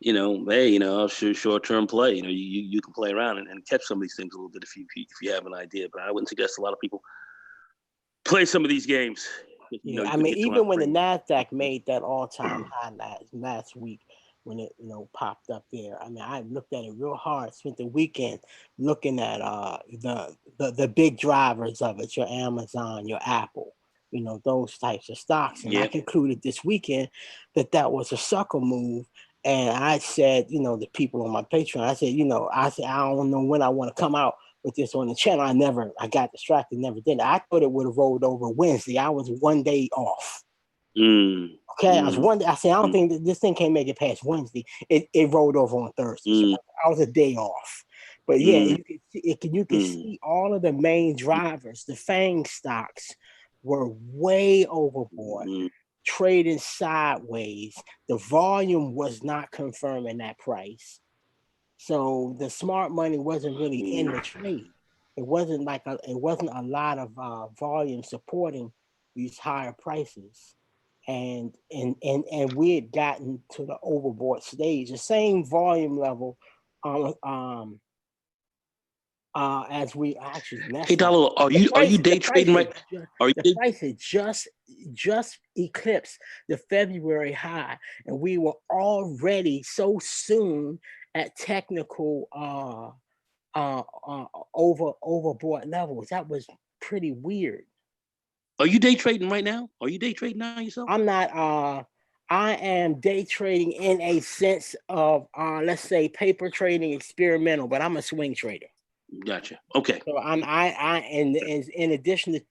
hey, short-term play. You can play around and catch some of these things a little bit if you have an idea. But I wouldn't suggest a lot of people play some of these games. I mean, even when the NASDAQ made that all-time high last week, when it popped up there, I mean, I looked at it real hard. Spent the weekend looking at the big drivers of it, your Amazon, your Apple, those types of stocks. And I concluded this weekend that was a sucker move. And I said, the people on my Patreon, I said, I don't know when I want to come out, with this on the channel. I got distracted, never did. I thought it would have rolled over Wednesday. I was one day off. Okay, I was one day. I said, I don't think this thing can't make it past Wednesday. It rolled over on Thursday. So I was a day off. But yeah, you can see all of the main drivers. The FANG stocks were way overbought, trading sideways. The volume was not confirming that price. So the smart money wasn't really in the trade. It wasn't a lot of volume supporting these higher prices. And we had gotten to the overbought stage, the same volume level as we actually messed Hey, Dollar, are you day trading right? The price had just eclipsed the February high, and we were already so soon at technical overbought levels. That was pretty weird. Are you day trading right now? Are you day trading now yourself? I'm not. I am day trading in a sense of, let's say, paper trading experimental, but I'm a swing trader. Gotcha. Okay. So in addition to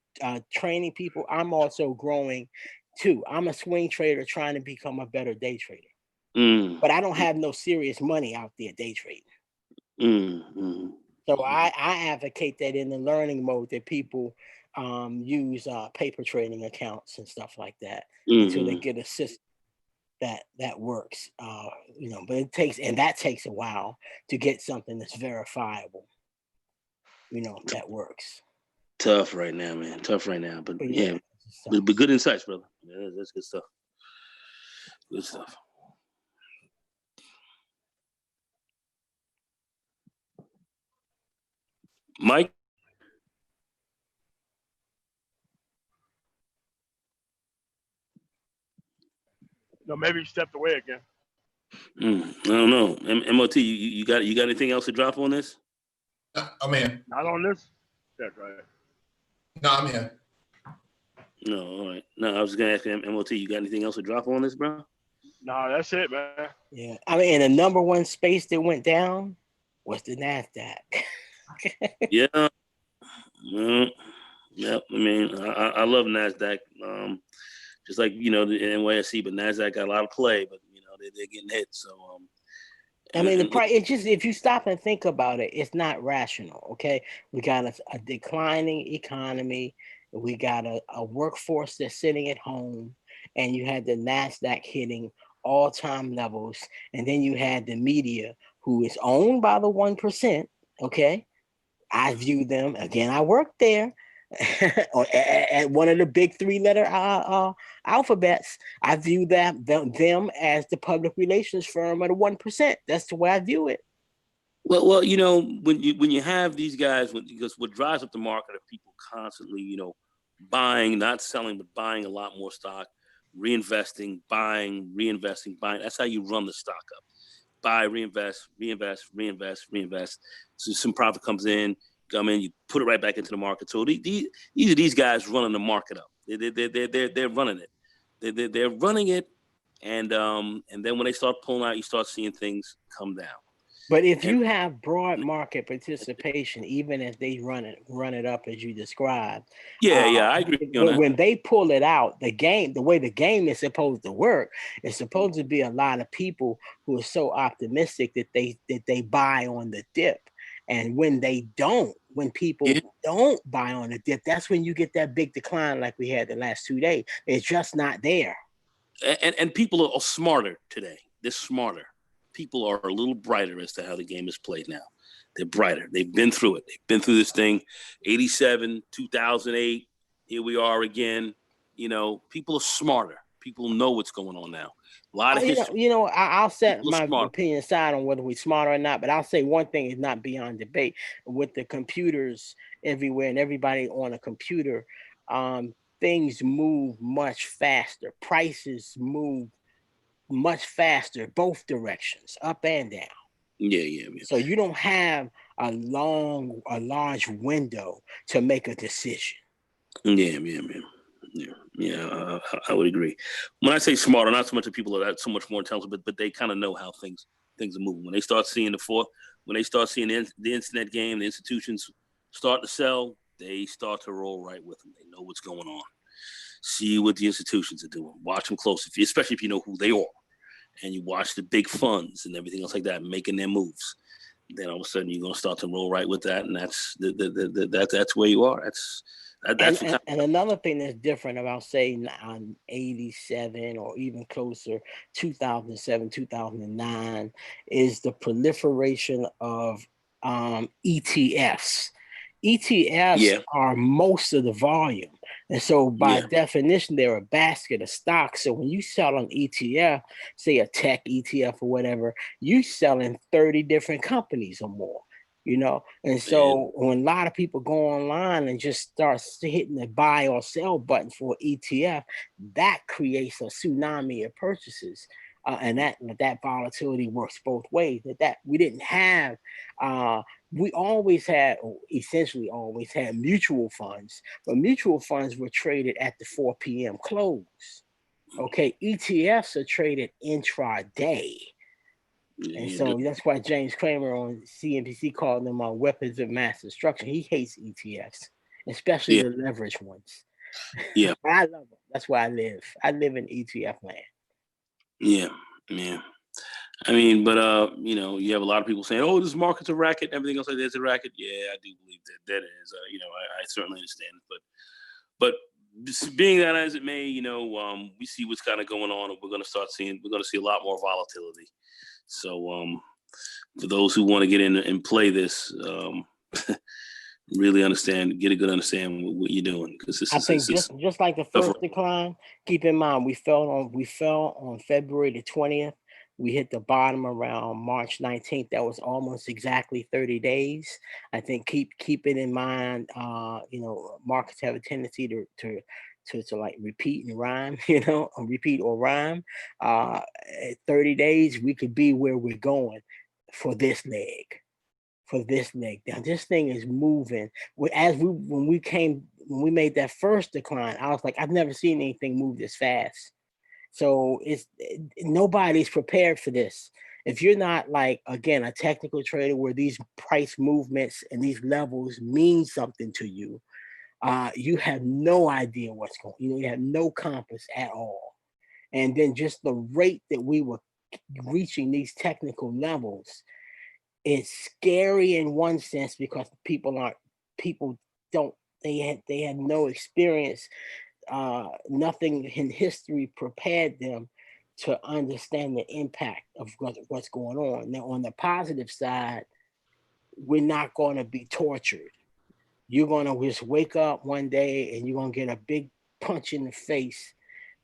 training people, I'm also growing too. I'm a swing trader trying to become a better day trader. But I don't have no serious money out there day trading. So I advocate that in the learning mode that people use paper trading accounts and stuff like that until they get a system that works. But it takes a while to get something that's verifiable. That works. Tough right now, man. Tough right now, but yeah, but good insights, brother. Yeah, that's good stuff. Good stuff. Mike. No, maybe he stepped away again. I don't know. MOT, you got anything else to drop on this? I'm in. Not on this. Yeah, go ahead. No, I'm in. No, all right. No, I was gonna ask MOT, you got anything else to drop on this, bro? No, that's it, man. Yeah, I mean, the number one space that went down was the NASDAQ. Yeah. Yep. I mean, I love NASDAQ. Just like the NYSE, but NASDAQ got a lot of play, but they're getting hit. So I mean, the price. It's just, if you stop and think about it, it's not rational. Okay, we got a declining economy. We got a workforce that's sitting at home, and you had the NASDAQ hitting all-time levels, and then you had the media, who is owned by the 1%. Okay, I view them again. I worked there at one of the big three-letter alphabets. I view them as the public relations firm of the 1%. That's the way I view it. Well, when you have these guys, because what drives up the market are people constantly, buying, not selling, but buying a lot more stock, reinvesting, buying, reinvesting, buying. That's how you run the stock up. Buy, reinvest, reinvest, reinvest, reinvest. So some profit comes in, you put it right back into the market. So these guys running the market up. They're running it. They're running it, and then when they start pulling out, you start seeing things come down. But if you have broad market participation, even if they run it up as you described, I agree. When they pull it out, the way the game is supposed to work, it's supposed to be a lot of people who are so optimistic that they buy on the dip. And when people don't buy on the dip, that's when you get that big decline like we had the last 2 days. It's just not there. And people are smarter today. They're smarter. People are a little brighter as to how the game is played now. They're brighter. They've been through it. They've been through this thing. 87, 2008. Here we are again. People are smarter. People know what's going on now. A lot of history. I'll set my opinion aside on whether we're smart or not, but I'll say one thing is not beyond debate. With the computers everywhere and everybody on a computer, things move much faster. Prices move much faster, both directions, up and down. Yeah. So you don't have a large window to make a decision. Yeah. I would agree. When I say smarter, not so much that people are that so much more intelligent, but they kind of know how things are moving. When they start seeing the internet game, the institutions start to sell, they start to roll right with them. They know what's going on. See what the institutions are doing. Watch them closely, especially if you know who they are. And you watch the big funds and everything else like that making their moves. Then all of a sudden you're gonna start to roll right with that, and that's that's where you are. And another thing that's different about say on 87 or even closer 2007 2009 is the proliferation of ETFs. ETFs are most of the volume. And so by definition, they're a basket of stocks. So when you sell an ETF, say a tech ETF or whatever, you selling 30 different companies or more, you know? And so when a lot of people go online and just start hitting the buy or sell button for ETF, that creates a tsunami of purchases. And that volatility works both ways. That we didn't have, we always had, or essentially always had mutual funds, but mutual funds were traded at the 4 p.m. close. Okay, ETFs are traded intraday. And so that's why James Cramer on CNBC called them weapons of mass destruction. He hates ETFs, especially the leverage ones. Yeah. I love them. That's where I live. I live in ETF land. Yeah. I mean, but you know, you have a lot of people saying, "Oh, this market's a racket." Everything else like that's a racket. Yeah, I do believe that is. You know, I certainly understand. But being that as it may, you know, we see what's kind of going on, and we're going to see a lot more volatility. So, for those who want to get in and play this, really get a good understanding of what you're doing, because I think just like the first decline, keep in mind we fell on February the 20th. We hit the bottom around March 19th. That was almost exactly 30 days. I think keep it in mind. You know, markets have a tendency to like repeat and rhyme, you know, or repeat or rhyme. At 30 days, we could be where we're going for this leg. Now this thing is moving. When we made that first decline, I was like, I've never seen anything move this fast. So nobody's prepared for this. If you're not like, again, a technical trader where these price movements and these levels mean something to you, you have no idea what's going on. You know, you have no compass at all. And then just the rate that we were reaching these technical levels, it's scary in one sense because they had no experience. Nothing in history prepared them to understand the impact of what's going on. Now, on the positive side, we're not going to be tortured. You're going to just wake up one day and you're going to get a big punch in the face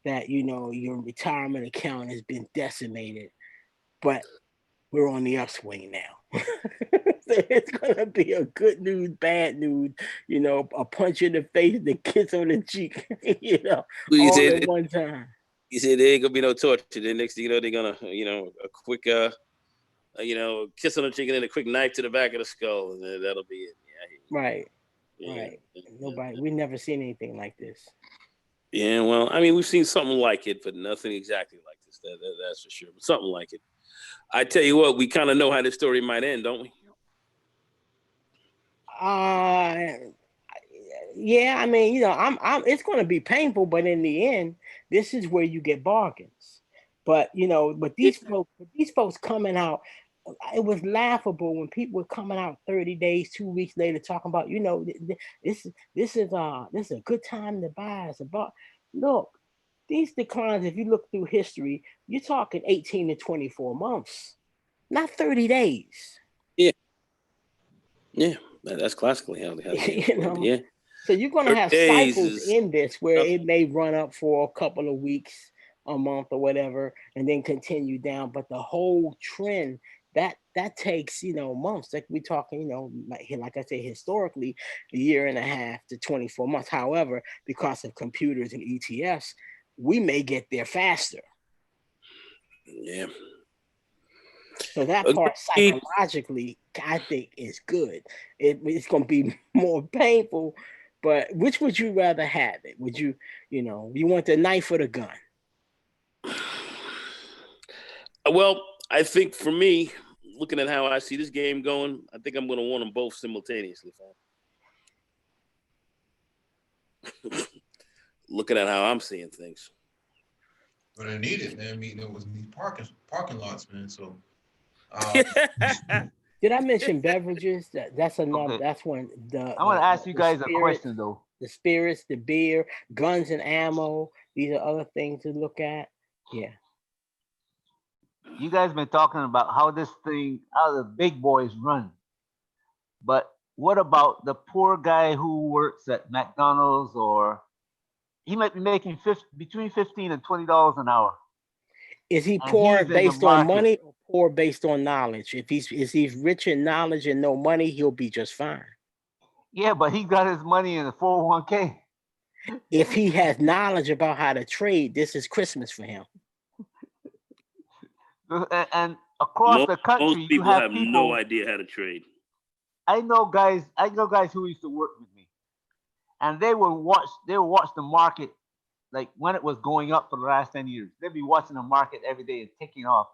that, you know, your retirement account has been decimated, but we're on the upswing now. So it's going to be a good news, bad news, you know, a punch in the face, the kiss on the cheek, you know, all at one time. You said there ain't going to be no torture. Then next thing you know, they're going to, you know, a quick, you know, kiss on the cheek and then a quick knife to the back of the skull. And then that'll be it. Yeah, right. Nobody, we've never seen anything like this. Yeah, well, I mean, we've seen something like it, but nothing exactly like this. That's for sure. But something like it. I tell you what, we kind of know how this story might end, don't we? Yeah, I mean, you know, I'm it's going to be painful, but in the end, this is where you get bargains. But you know, these folks coming out, it was laughable when people were coming out 30 days, 2 weeks later, talking about, you know, this is a good time to buy. It's about, look, these declines, if you look through history, you're talking 18 to 24 months, not 30 days. Yeah, that's classically how you know? Yeah. So you're going to have cycles in this where it may run up for a couple of weeks, a month or whatever, and then continue down. But the whole trend, that takes, you know, months. Like we're talking, you know, like I said, historically, a year and a half to 24 months. However, because of computers and ETFs, we may get there faster. Yeah. So that part psychologically, I think is good. It's going to be more painful, but which would you rather have it? Would you, you know, you want the knife or the gun? Well, I think for me, looking at how I see this game going, I think I'm going to want them both simultaneously. looking at how I'm seeing things. But I need it, man. I mean, it was these parking lots, man. So Did I mention beverages? That's another. Okay. That's when I want to ask you guys a question though. the spirits, the beer, guns and ammo. These are other things to look at. Yeah. You guys been talking about how the big boys run. But what about the poor guy who works at McDonald's, or he might be making between $15 and $20 an hour? Is he And poor he's in the based on market. money or poor based on knowledge? If he's rich in knowledge and no money, he'll be just fine. Yeah, but he got his money in the 401k. If he has knowledge about how to trade, this is Christmas for him. And across the country, most you people have no idea how to trade. I know guys who used to work with me, and they would watch the market like when it was going up for the last 10 years. They'd be watching the market every day and ticking off,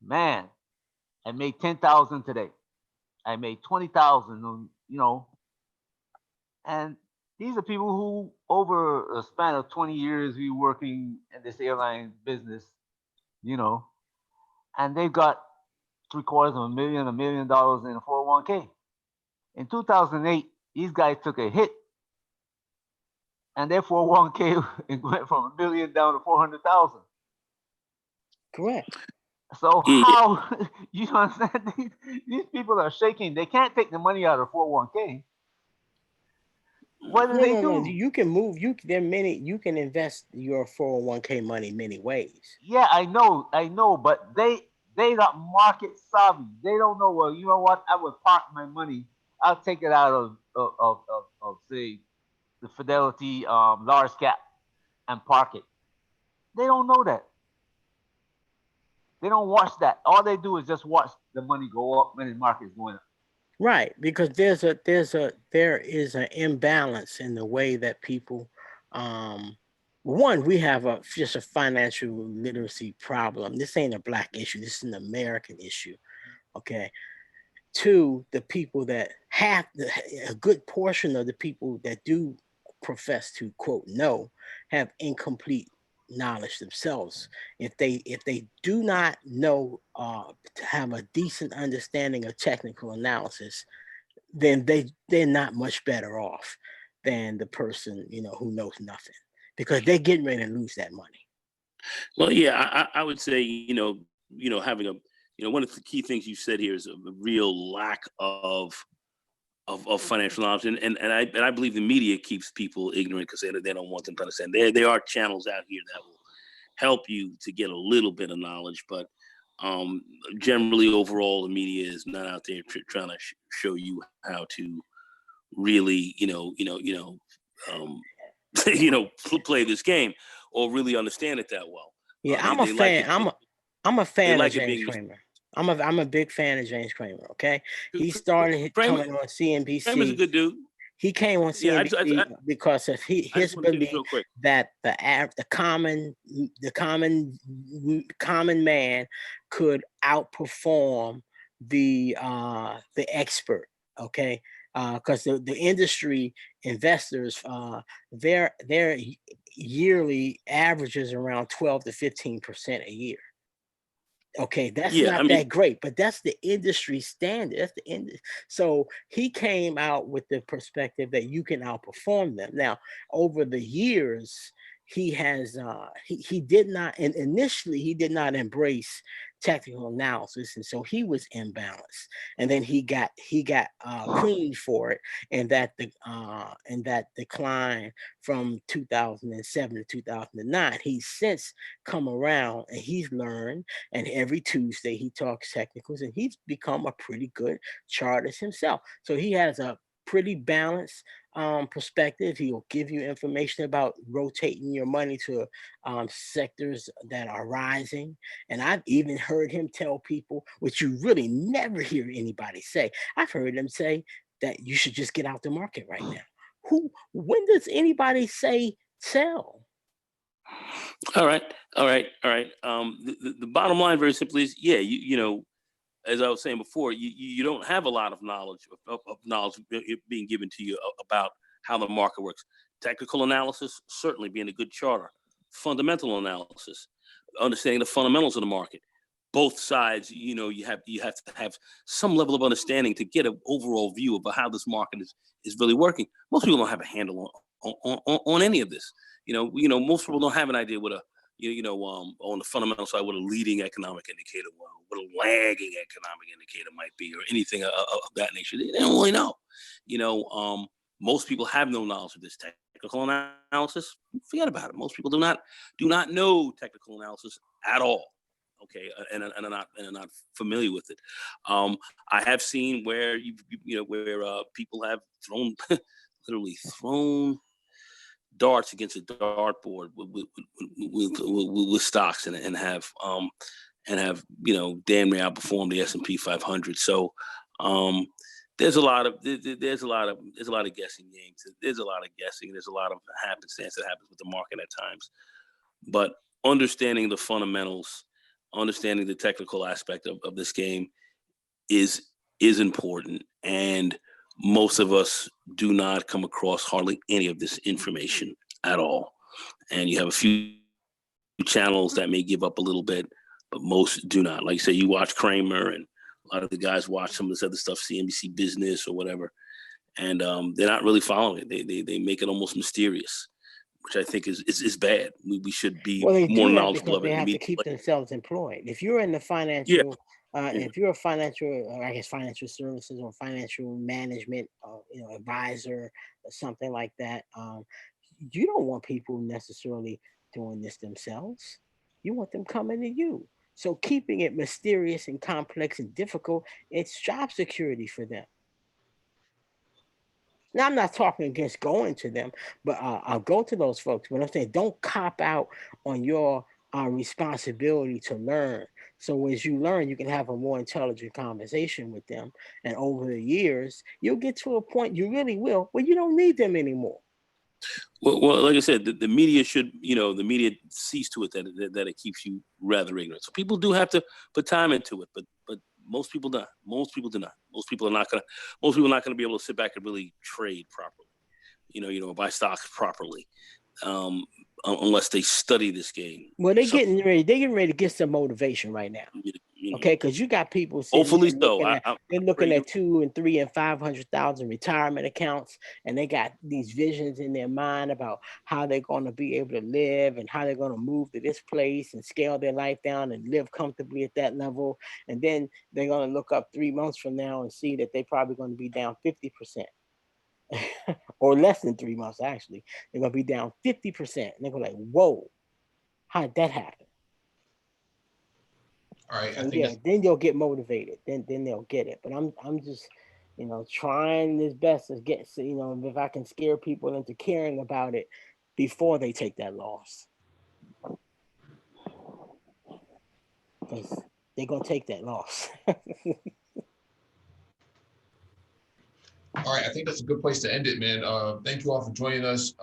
man, I made 10,000 today. I made 20,000, and these are people who over a span of 20 years be working in this airline business, and they've got $750,000, $1 million in a 401k. In 2008, these guys took a hit, and their 401k went from $1 million down to 400,000. Correct. So how you understand? These people are shaking. They can't take the money out of 401k. What do they do? No. You can move. You can invest your 401k money many ways. Yeah, I know, but they got market savvy. They don't know. Well, you know what? I would park my money. I'll take it out of say the Fidelity large cap and park it. They don't know that. They don't watch that. All they do is just watch the money go up when the market is going up. Right, because there is an imbalance in the way that people. One, we have just a financial literacy problem. This ain't a black issue. This is an American issue. Okay. Two, the people that a good portion of the people that do profess to quote know have incomplete knowledge themselves. If they do not know to have a decent understanding of technical analysis, then they're not much better off than the person who knows nothing, because they're getting ready to lose that money. Well, yeah, I would say having one of the key things you said here is a real lack of financial knowledge, and I believe the media keeps people ignorant because they don't want them to understand. There are channels out here that will help you to get a little bit of knowledge, but generally overall the media is not out there trying to show you how to really play this game or really understand it that well. Yeah, I'm a fan. I'm a fan of James Cramer. I'm a big fan of James Cramer. Okay, he started coming on CNBC. Cramer's a good dude. He came on CNBC because of his belief that the common man could outperform the expert. Okay, because the industry investors their yearly averages around 12 to 15% a year. Okay, that's not that great, but that's the industry standard. That's the industry. So he came out with the perspective that you can outperform them. Now, over the years, he has he did not, and initially he did not embrace technical analysis, and so he was imbalanced. And then he got creamed for it, and that decline from 2007 to 2009. He's since come around, and he's learned. And every Tuesday he talks technicals, and he's become a pretty good chartist himself. So he has a pretty balanced perspective. He'll give you information about rotating your money to sectors that are rising. And I've even heard him tell people, which you really never hear anybody say. I've heard him say that you should just get out the market right now. When does anybody say sell? All right. The bottom line, very simply, is as I was saying before, you don't have a lot of knowledge of knowledge being given to you about how the market works. Technical analysis, certainly being a good charter. Fundamental analysis, understanding the fundamentals of the market. Both sides, you know, you have to have some level of understanding to get an overall view of how this market is really working. Most people don't have a handle on any of this. You know, most people don't have an idea what on the fundamental side, what a leading economic indicator, what a lagging economic indicator might be, or anything of that nature. They don't really know. You know, most people have no knowledge of this technical analysis. Forget about it. Most people do not know technical analysis at all. Okay, and are not familiar with it. I have seen where people have literally thrown darts against a dartboard with stocks and have damn near outperformed the S&P 500. So there's a lot of guessing games. There's a lot of guessing. There's a lot of happenstance that happens with the market at times. But understanding the fundamentals, understanding the technical aspect of this game is important. And most of us do not come across hardly any of this information at all. And you have a few channels that may give up a little bit, but most do not. Like you say, you watch Kramer, and a lot of the guys watch some of this other stuff, CNBC Business or whatever, and they're not really following it. They make it almost mysterious, which I think is bad. We should be more knowledgeable of it. They have to keep themselves employed. If you're in the financial, if you're a financial services or financial management, advisor or something like that, you don't want people necessarily doing this themselves. You want them coming to you. So keeping it mysterious and complex and difficult, it's job security for them. Now, I'm not talking against going to them, but I'll go to those folks. But I'm saying don't cop out on your responsibility to learn. So as you learn, you can have a more intelligent conversation with them. And over the years, you'll get to a point, you really will, where you don't need them anymore. Well, like I said, the media should, the media sees to it that it keeps you rather ignorant. So people do have to put time into it, but most people don't. Most people do not. Most people are not gonna be able to sit back and really trade properly, buy stocks properly, unless they study this game. Well, they're getting ready to get some motivation right now. Okay, because you got people hopefully so. They're looking at $200,000 and $300,000 and $500,000 retirement accounts, and they got these visions in their mind about how they're going to be able to live and how they're going to move to this place and scale their life down and live comfortably at that level. And then they're going to look up 3 months from now and see that they're probably going to be down 50%. Or less than 3 months, actually. They're going to be down 50%. And they're going to be like, whoa, how did that happen? All right. So then you'll get motivated. Then they'll get it. But I'm just, trying this best to get, if I can scare people into caring about it before they take that loss. Because they're going to take that loss. All right, I think that's a good place to end it, man. Thank you all for joining us.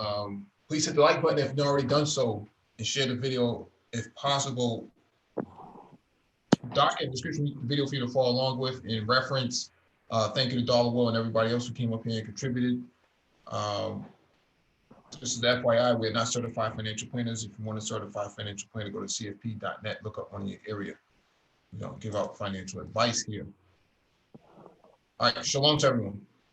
Please hit the like button if you've not already done so, and share the video if possible. Doc in the description video for you to follow along with and reference. Thank you to Dollar Will and everybody else who came up here and contributed. This is the FYI, we're not certified financial planners. If you want a certified financial planner, go to cfp.net, look up one in your area. We don't give out financial advice here. All right, shalom to everyone.